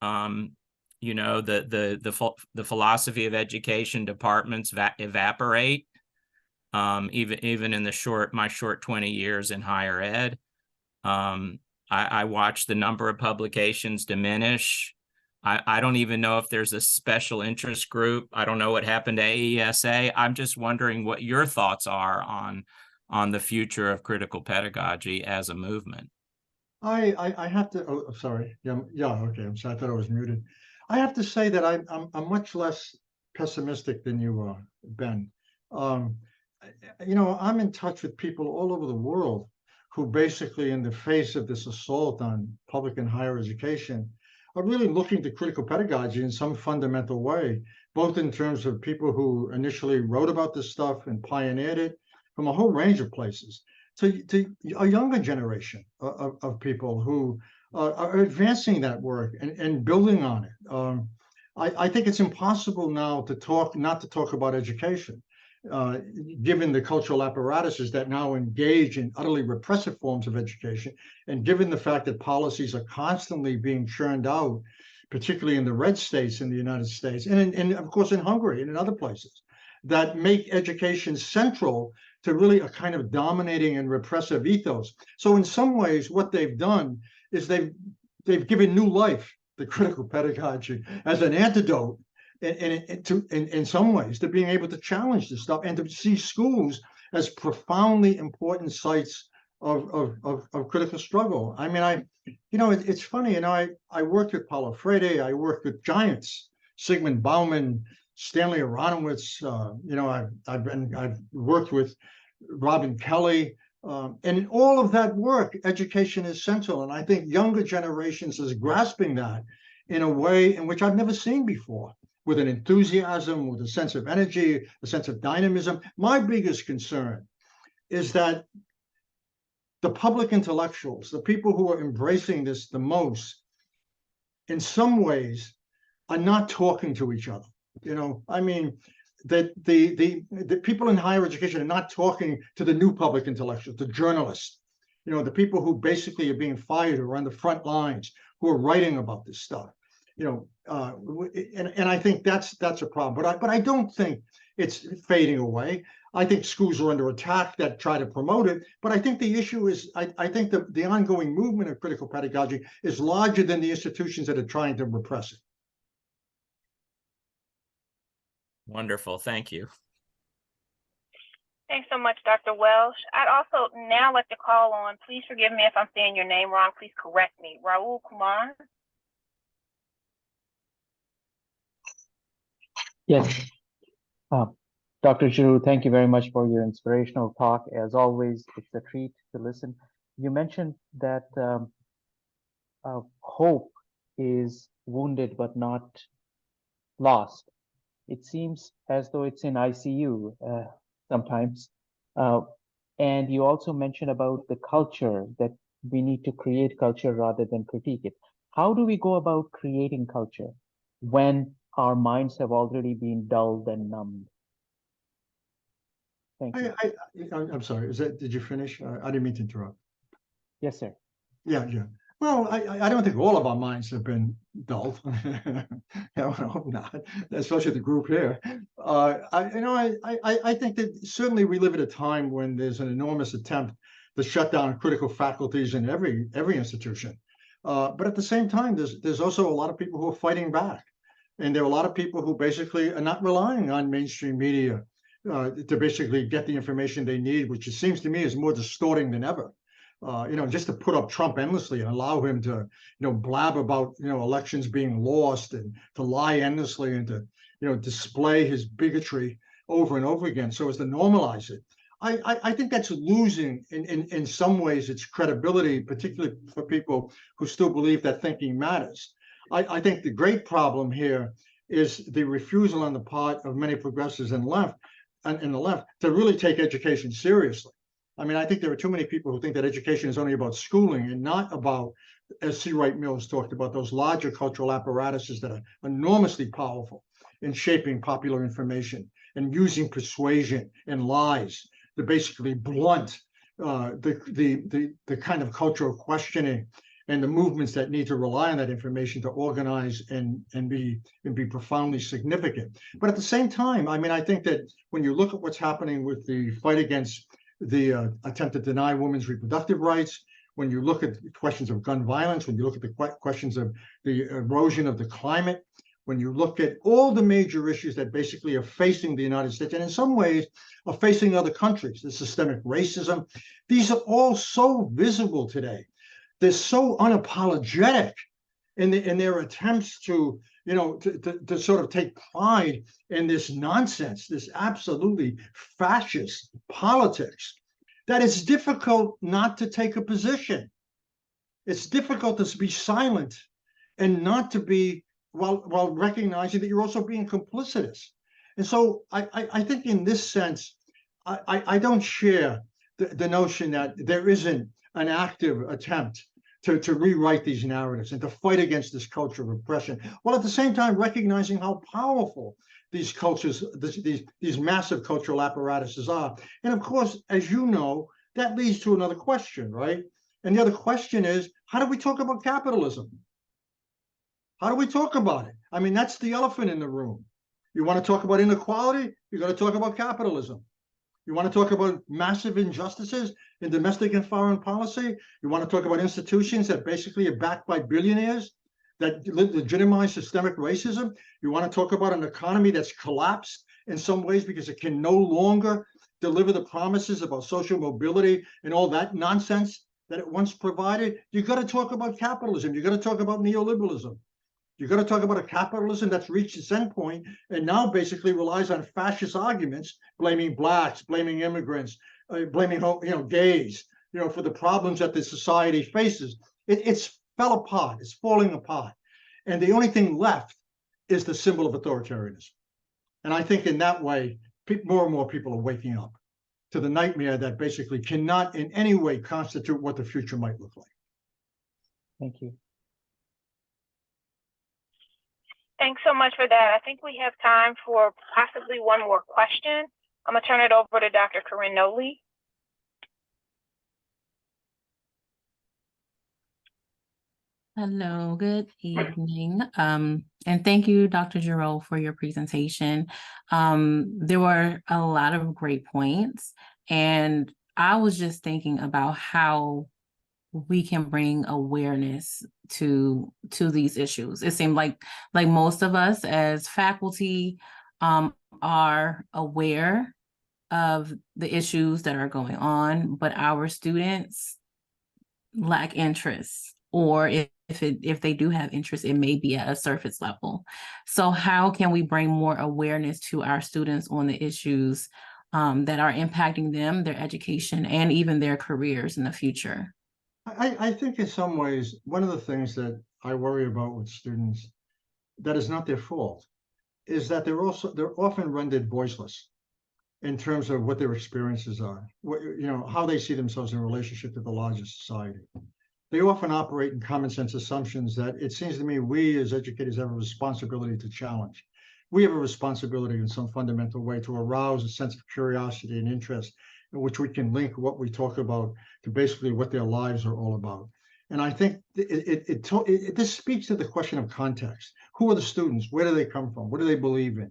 you know, the philosophy of education departments evaporate, even in my short 20 years in higher ed. I watched the number of publications diminish. I don't even know if there's a special interest group. I don't know what happened to AESA. I'm just wondering what your thoughts are on the future of critical pedagogy as a movement. I have to, oh, sorry. Yeah, okay. I'm sorry. I thought I was muted. I have to say that I'm much less pessimistic than you are, Ben. You know, I'm in touch with people all over the world who basically, in the face of this assault on public and higher education, are really looking to critical pedagogy in some fundamental way, both in terms of people who initially wrote about this stuff and pioneered it from a whole range of places, to a younger generation of people who are advancing that work and building on it. I think it's impossible now not to talk about education, given the cultural apparatuses that now engage in utterly repressive forms of education, and given the fact that policies are constantly being churned out, particularly in the red states in the United States, and of course in Hungary and in other places, that make education central to really a kind of dominating and repressive ethos. So in some ways, what they've done is they've given new life to critical pedagogy as an antidote in some ways to being able to challenge this stuff and to see schools as profoundly important sites of critical struggle. I mean, it's funny, I worked with Paulo Freire, I worked with giants, Sigmund Bauman, Stanley Aronowitz, I've worked with Robin Kelly, and in all of that work, education is central. And I think younger generations is grasping that in a way in which I've never seen before, with an enthusiasm, with a sense of energy, a sense of dynamism. My biggest concern is that the public intellectuals, the people who are embracing this the most, in some ways, are not talking to each other. I mean, that the people in higher education are not talking to the new public intellectuals, the journalists, the people who basically are being fired, or on the front lines, who are writing about this stuff. And I think that's a problem. But I don't think it's fading away. I think schools are under attack that try to promote it. But I think the issue is, I think the ongoing movement of critical pedagogy is larger than the institutions that are trying to repress it. Wonderful. Thank you. Thanks so much, Dr. Welsh. I'd also now like to call on, please forgive me if I'm saying your name wrong, please correct me, Raul Kumar. Yes. Dr. Giroux, thank you very much for your inspirational talk. As always, it's a treat to listen. You mentioned that hope is wounded but not lost. It seems as though it's in ICU sometimes. And you also mentioned about the culture, that we need to create culture rather than critique it. How do we go about creating culture when our minds have already been dulled and numbed? Thank you. I'm sorry, did you finish? I didn't mean to interrupt. Yes, sir. Yeah. Well, I don't think all of our minds have been dulled. I hope not, especially the group here. I think that certainly we live at a time when there's an enormous attempt to shut down critical faculties in every institution. But at the same time, there's also a lot of people who are fighting back. And there are a lot of people who basically are not relying on mainstream media to basically get the information they need, which it seems to me is more distorting than ever. Just to put up Trump endlessly and allow him to, blab about, elections being lost, and to lie endlessly, and to, display his bigotry over and over again so as to normalize it. I think that's losing in some ways its credibility, particularly for people who still believe that thinking matters. I think the great problem here is the refusal on the part of many progressives in the left to really take education seriously. I mean, I think there are too many people who think that education is only about schooling and not about, as C. Wright Mills talked about, those larger cultural apparatuses that are enormously powerful in shaping popular information and using persuasion and lies to basically blunt the kind of cultural questioning and the movements that need to rely on that information to organize and be profoundly significant. But at the same time, I mean, I think that when you look at what's happening with the fight against the attempt to deny women's reproductive rights, when you look at questions of gun violence, when you look at the questions of the erosion of the climate, when you look at all the major issues that basically are facing the United States, and in some ways are facing other countries, the systemic racism, these are all so visible today. They're so unapologetic in their attempts to, to sort of take pride in this nonsense, this absolutely fascist politics, that it's difficult not to take a position. It's difficult to be silent and not to be, while recognizing that you're also being complicitous. And so I think in this sense, I don't share the notion that there isn't an active attempt to rewrite these narratives and to fight against this culture of oppression, while at the same time recognizing how powerful these cultures, these massive cultural apparatuses are. And of course, as you know, that leads to another question, right? And the other question is, how do we talk about capitalism? How do we talk about it? I mean, that's the elephant in the room. You want to talk about inequality? You got to talk about capitalism. You want to talk about massive injustices in domestic and foreign policy? You want to talk about institutions that basically are backed by billionaires that legitimize systemic racism? You want to talk about an economy that's collapsed in some ways because it can no longer deliver the promises about social mobility and all that nonsense that it once provided? You got to talk about capitalism. You got to talk about neoliberalism. You got to talk about a capitalism that's reached its endpoint and now basically relies on fascist arguments, blaming blacks, blaming immigrants, blaming gays, for the problems that the society faces. It's fell apart. It's falling apart, and the only thing left is the symbol of authoritarianism. And I think in that way, more and more people are waking up to the nightmare that basically cannot in any way constitute what the future might look like. Thank you. Thanks so much for that. I think we have time for possibly one more question. I'm gonna turn it over to Dr. Corinne Noli. Hello, good evening. And thank you, Dr. Giroux, for your presentation. There were a lot of great points, and I was just thinking about how we can bring awareness to these issues. It seemed like most of us as faculty are aware of the issues that are going on, but our students lack interest, or if they do have interest, it may be at a surface level. So how can we bring more awareness to our students on the issues that are impacting them, their education, and even their careers in the future? I think in some ways, one of the things that I worry about with students that is not their fault is that they're often rendered voiceless in terms of what their experiences are, how they see themselves in relationship to the larger society. They often operate in common sense assumptions that it seems to me we as educators have a responsibility to challenge. We have a responsibility in some fundamental way to arouse a sense of curiosity and interest in which we can link what we talk about to basically what their lives are all about. And I think this speaks to the question of context. Who are the students? Where do they come from? What do they believe in?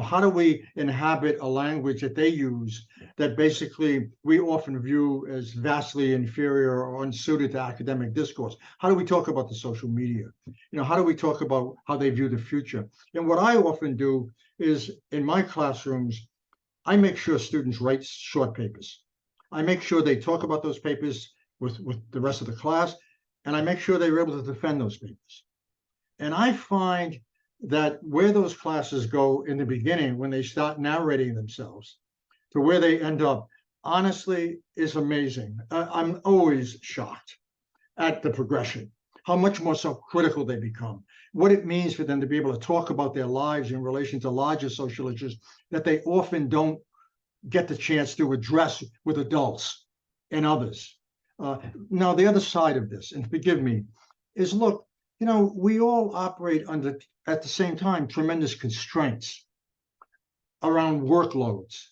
How do we inhabit a language that they use that basically we often view as vastly inferior or unsuited to academic discourse? How do we talk about the social media? How do we talk about how they view the future? And what I often do is in my classrooms, I make sure students write short papers. I make sure they talk about those papers with the rest of the class, and I make sure they're able to defend those papers. And I find that where those classes go in the beginning, when they start narrating themselves, to where they end up, honestly, is amazing. I'm always shocked at the progression, how much more self-critical they become, what it means for them to be able to talk about their lives in relation to larger social issues that they often don't get the chance to address with adults and others. Now, the other side of this, and forgive me, is look, we all operate under, at the same time, tremendous constraints around workloads,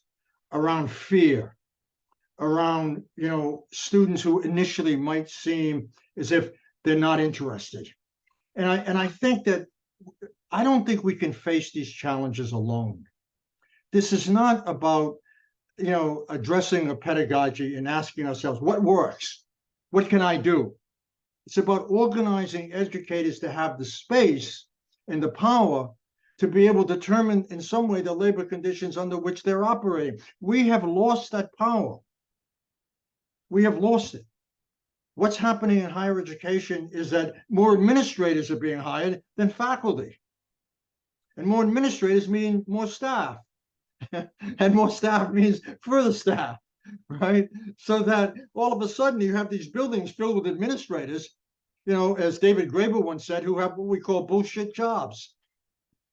around fear, around, students who initially might seem as if they're not interested. And I think that, I don't think we can face these challenges alone. This is not about, addressing a pedagogy and asking ourselves, what works? What can I do? It's about organizing educators to have the space and the power to be able to determine in some way the labor conditions under which they're operating. We have lost that power. We have lost it. What's happening in higher education is that more administrators are being hired than faculty. And more administrators mean more staff. And more staff means further staff, right? So that all of a sudden you have these buildings filled with administrators, as David Graeber once said, who have what we call bullshit jobs,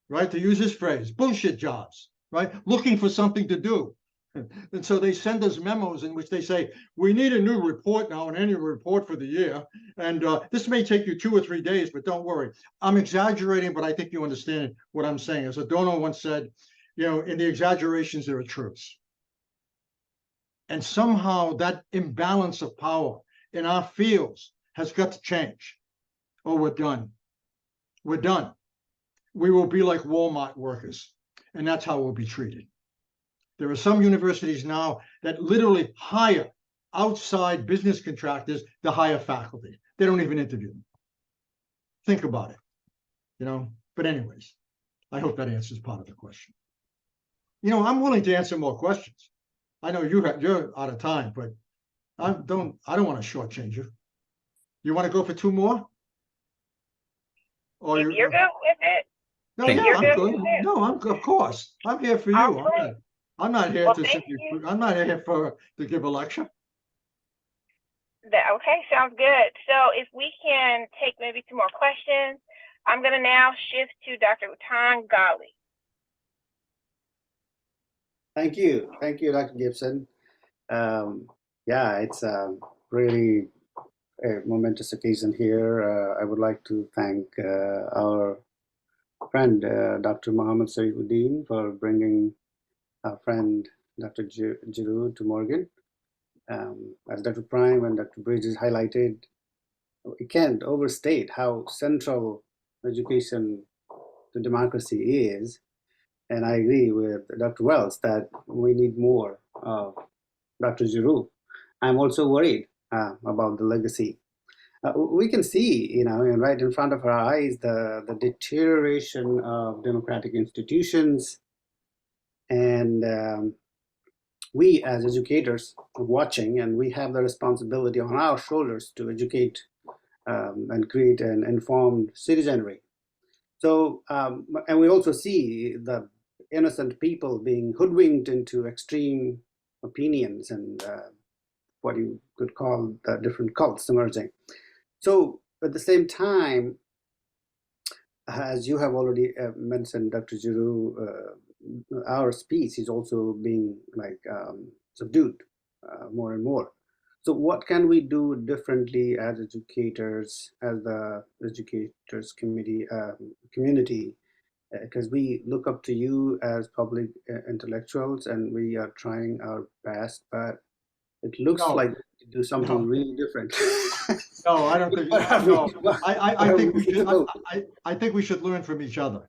right? To use his phrase, bullshit jobs, right? Looking for something to do. And so they send us memos in which they say, we need a new report now, an annual report for the year. And this may take you 2 or 3 days, but don't worry. I'm exaggerating, but I think you understand what I'm saying. As Adorno once said, in the exaggerations, there are truths. And somehow that imbalance of power in our fields has got to change, or we're done. We're done. We will be like Walmart workers. and that's how we'll be treated. There are some universities now that literally hire outside business contractors to hire faculty. They don't even interview them. Think about it, But anyways, I hope that answers part of the question. I'm willing to answer more questions. I know you're out of time, but I don't want to shortchange you. You want to go for two more? Or If you're good with it. No, Thank yeah, you. I'm good. No, of course. I'm here for you. All I'm not here Well, to thank simply. you. I'm not here to give a lecture. Okay, sounds good. So if we can take maybe two more questions, I'm going to now shift to Dr. Utan Ghali. Thank you, Dr. Gibson. Yeah, it's really a momentous occasion here. I would like to thank our friend, Dr. Mohammed Saifuddin, for bringing our friend, Dr. Giroux, to Morgan. As Dr. Prime and Dr. Bridges highlighted, we can't overstate how central education to democracy is. And I agree with Dr. Wells that we need more of Dr. Giroux. I'm also worried about the legacy. We can see, right in front of our eyes, the deterioration of democratic institutions. And we as educators are watching, and we have the responsibility on our shoulders to educate and create an informed citizenry. So, and we also see the innocent people being hoodwinked into extreme opinions and what you could call the different cults emerging. So at the same time, as you have already mentioned, Dr. Giroux, our speech is also being subdued more and more. So what can we do differently as educators, as the educators community? Because we look up to you as public intellectuals, and we are trying our best, but it looks like we do something really different. No, I don't think. I think we should learn from each other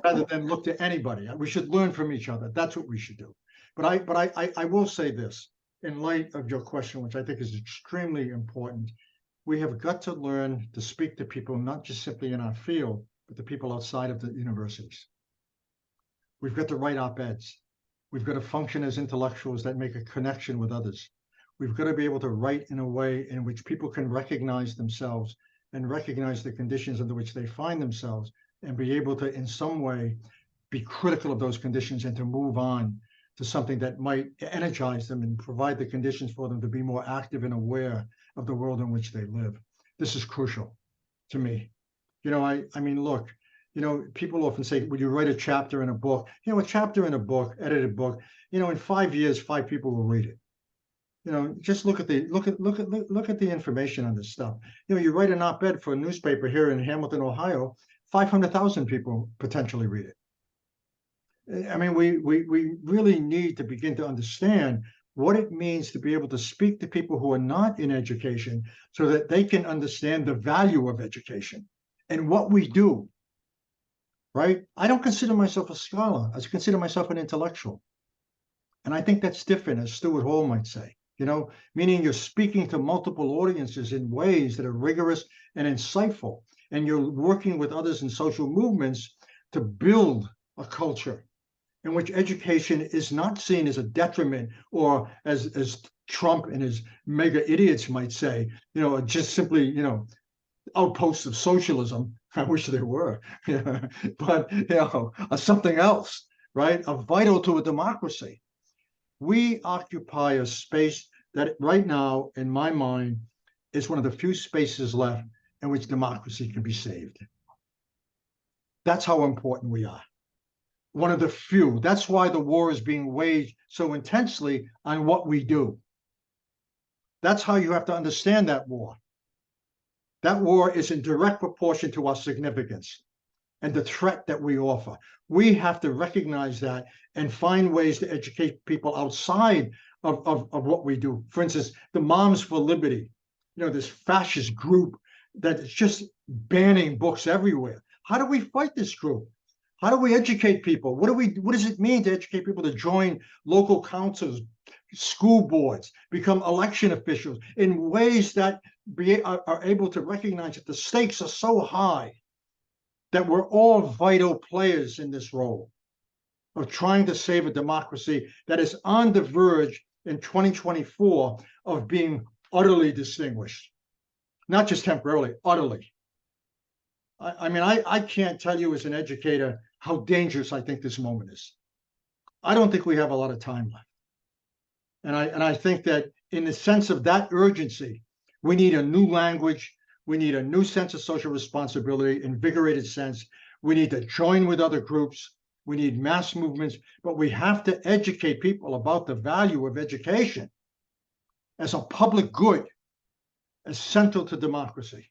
rather than look to anybody. We should learn from each other. That's what we should do. But I will say this in light of your question, which I think is extremely important. We have got to learn to speak to people, not just simply in our field, but the people outside of the universities. We've got to write op-eds. We've got to function as intellectuals that make a connection with others. We've got to be able to write in a way in which people can recognize themselves and recognize the conditions under which they find themselves, and be able to, in some way, be critical of those conditions and to move on to something that might energize them and provide the conditions for them to be more active and aware of the world in which they live. This is crucial to me. I mean, look, people often say, would you write a chapter in a book? A chapter in a book, edited book, in 5 years, 5 people will read it. Just look at the information on this stuff. You write an op-ed for a newspaper here in Hamilton, Ohio, 500,000 people potentially read it. I mean, we really need to begin to understand what it means to be able to speak to people who are not in education so that they can understand the value of education and what we do, right? I don't consider myself a scholar. I consider myself an intellectual. And I think that's different, as Stuart Hall might say, meaning you're speaking to multiple audiences in ways that are rigorous and insightful. And you're working with others in social movements to build a culture in which education is not seen as a detriment, or as Trump and his mega idiots might say, just simply, outposts of socialism. I wish there were, but something else, right? Vital to a democracy. We occupy a space that right now, in my mind, is one of the few spaces left in which democracy can be saved. That's how important we are. One of the few. That's why the war is being waged so intensely on what we do. That's how you have to understand that war. That war is in direct proportion to our significance and the threat that we offer. We have to recognize that and find ways to educate people outside of what we do. For instance, the Moms for Liberty, this fascist group that is just banning books everywhere. How do we fight this group? How do we educate people? What does it mean to educate people to join local councils, school boards, become election officials in ways that are able to recognize that the stakes are so high that we're all vital players in this role of trying to save a democracy that is on the verge in 2024 of being utterly distinguished, not just temporarily, utterly. I mean, I can't tell you as an educator how dangerous I think this moment is. I don't think we have a lot of time left. And I think that in the sense of that urgency, we need a new language. We need a new sense of social responsibility, invigorated sense. We need to join with other groups. We need mass movements, but we have to educate people about the value of education as a public good, as central to democracy.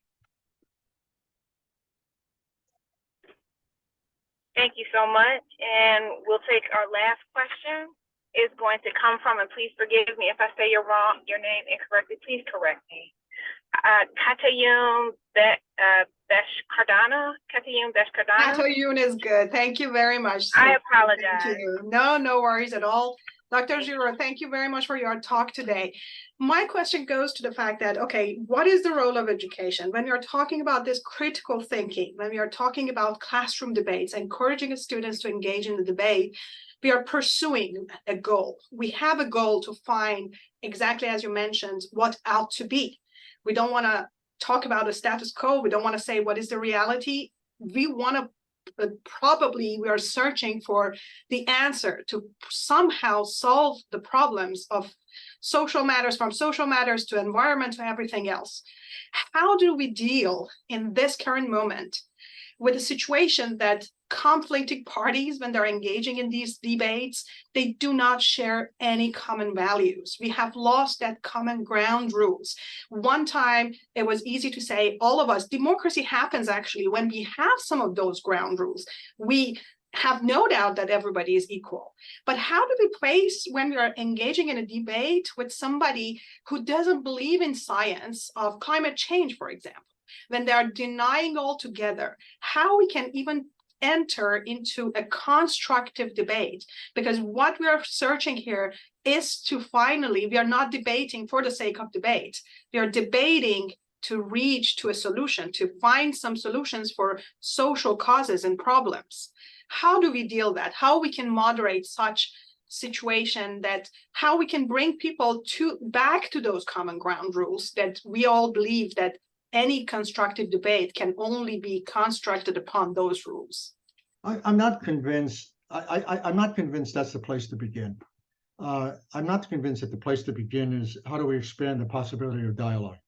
Thank you so much. And we'll take our last question. Is going to come from, and please forgive me if I say your name incorrectly, please correct me. Katayum Beshkardana? Katayum Beshkardana? Katayum is good. Thank you very much. I apologize. Thank you. No worries at all. Dr. Giroux, thank you very much for your talk today. My question goes to the fact that, okay, what is the role of education? When we are talking about this critical thinking, when we are talking about classroom debates, encouraging students to engage in the debate, we are pursuing a goal. We have a goal to find, exactly as you mentioned, what ought to be. We don't want to talk about a status quo. We don't want to say what is the reality. We want to we are searching for the answer to somehow solve the problems of social matters, from social matters to environment to everything else. How do we deal in this current moment with a situation that conflicting parties, when they're engaging in these debates, they do not share any common values? We have lost that common ground rules. One time, it was easy to say, all of us, democracy happens actually when we have some of those ground rules. We have no doubt that everybody is equal. But how do we place, when we are engaging in a debate with somebody who doesn't believe in science of climate change, for example, when they are denying altogether, how we can even enter into a constructive debate? Because what we are searching here is to finally, we are not debating for the sake of debate. We are debating to reach to a solution, to find some solutions for social causes and problems. How do we deal that? How we can moderate such situation, that how we can bring people back to those common ground rules, that we all believe that any constructive debate can only be constructed upon those rules. I'm not convinced. I'm not convinced that's the place to begin. I'm not convinced that the place to begin is how do we expand the possibility of dialogue.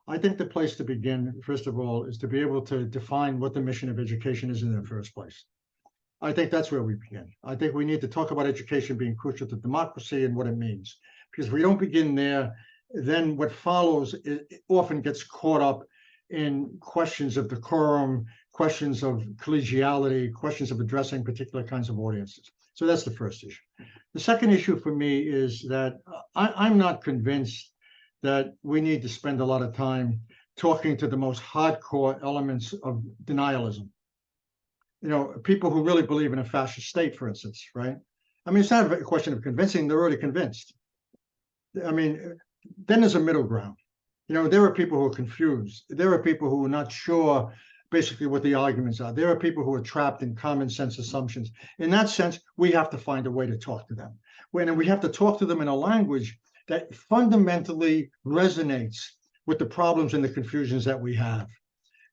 I think the place to begin, first of all, is to be able to define what the mission of education is in the first place. I think that's where we begin. I think we need to talk about education being crucial to democracy and what it means. Because if we don't begin there, then what follows it often gets caught up in questions of decorum, questions of collegiality, questions of addressing particular kinds of audiences. So that's the first issue. The second issue for me is that I'm not convinced that we need to spend a lot of time talking to the most hardcore elements of denialism. You know, people who really believe in a fascist state, for instance, right? I mean, it's not a question of convincing, they're already convinced. I mean, then there's a middle ground. You know, there are people who are confused. There are people who are not sure basically what the arguments are. There are people who are trapped in common sense assumptions. In that sense, we have to find a way to talk to them. And we have to talk to them in a language that fundamentally resonates with the problems and the confusions that we have.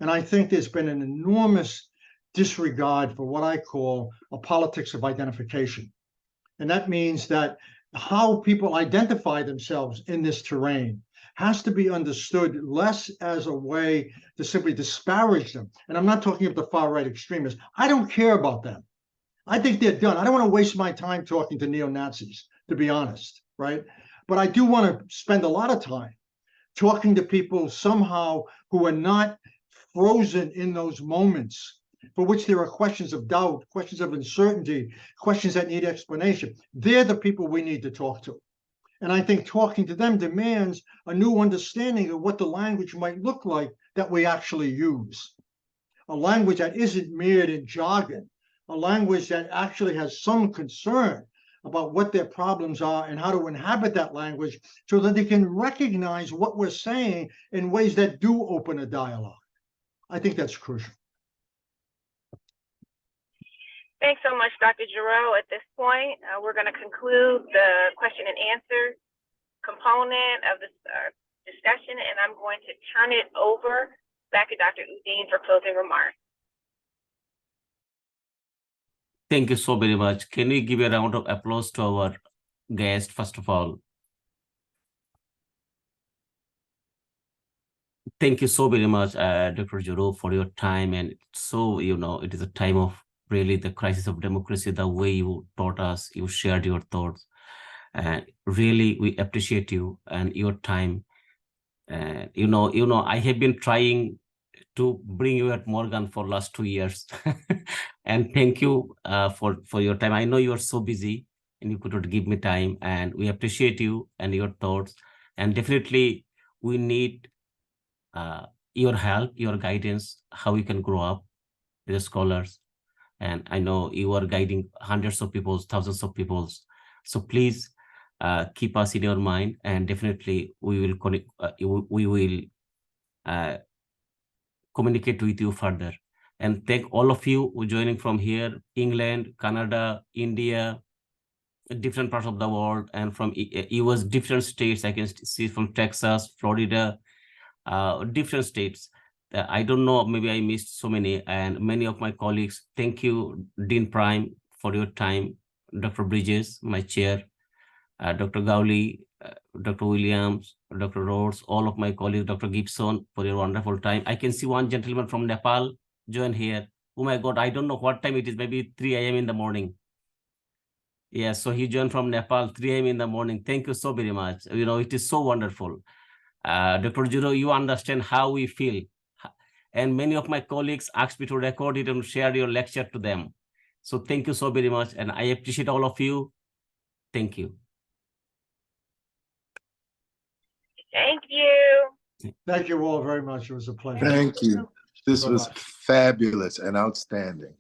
And I think there's been an enormous disregard for what I call a politics of identification. And that means that how people identify themselves in this terrain has to be understood less as a way to simply disparage them. And I'm not talking about the far right extremists. I don't care about them. I think they're done. I don't want to waste my time talking to neo-Nazis, to be honest, right? But I do want to spend a lot of time talking to people somehow who are not frozen in those moments for which there are questions of doubt, questions of uncertainty, questions that need explanation. They're the people we need to talk to. And I think talking to them demands a new understanding of what the language might look like that we actually use. A language that isn't mirrored in jargon, a language that actually has some concern about what their problems are and how to inhabit that language so that they can recognize what we're saying in ways that do open a dialogue. I think that's crucial. Thanks so much, Dr. Giroux. At this point, we're going to conclude the question and answer component of this discussion, and I'm going to turn it over back to Dr. Udine for closing remarks. Thank you so very much. Can we give a round of applause to our guest, first of all? Thank you so very much, Dr. Giroux, for your time. And so, it is a time of really the crisis of democracy, the way you taught us, you shared your thoughts. And really, we appreciate you and your time. And, I have been trying to bring you at Morgan for last 2 years. And thank you for your time. I know you are so busy and you could not give me time, and we appreciate you and your thoughts. And definitely we need your help, your guidance, how we can grow up as scholars. And I know you are guiding hundreds of people, thousands of people. So please keep us in your mind, and definitely we will communicate with you further. And thank all of you who joining from here, England, Canada, India, different parts of the world, and from US, different states. I can see from Texas, Florida, different states. I don't know, maybe I missed so many, and many of my colleagues. Thank you, Dean Prime, for your time, Dr. Bridges, my chair, Dr. Gowley, Dr. Williams, Dr. Rhodes, all of my colleagues, Dr. Gibson, for your wonderful time. I can see one gentleman from Nepal join here. Oh my God, I don't know what time it is, maybe 3 a.m. in the morning. Yeah, so he joined from Nepal, 3 a.m. in the morning. Thank you so very much. It is so wonderful. Dr. Giroux, you understand how we feel. And many of my colleagues asked me to record it and share your lecture to them. So thank you so very much. And I appreciate all of you. Thank you. Thank you. Thank you all very much. It was a pleasure. Thank you. This was fabulous and outstanding.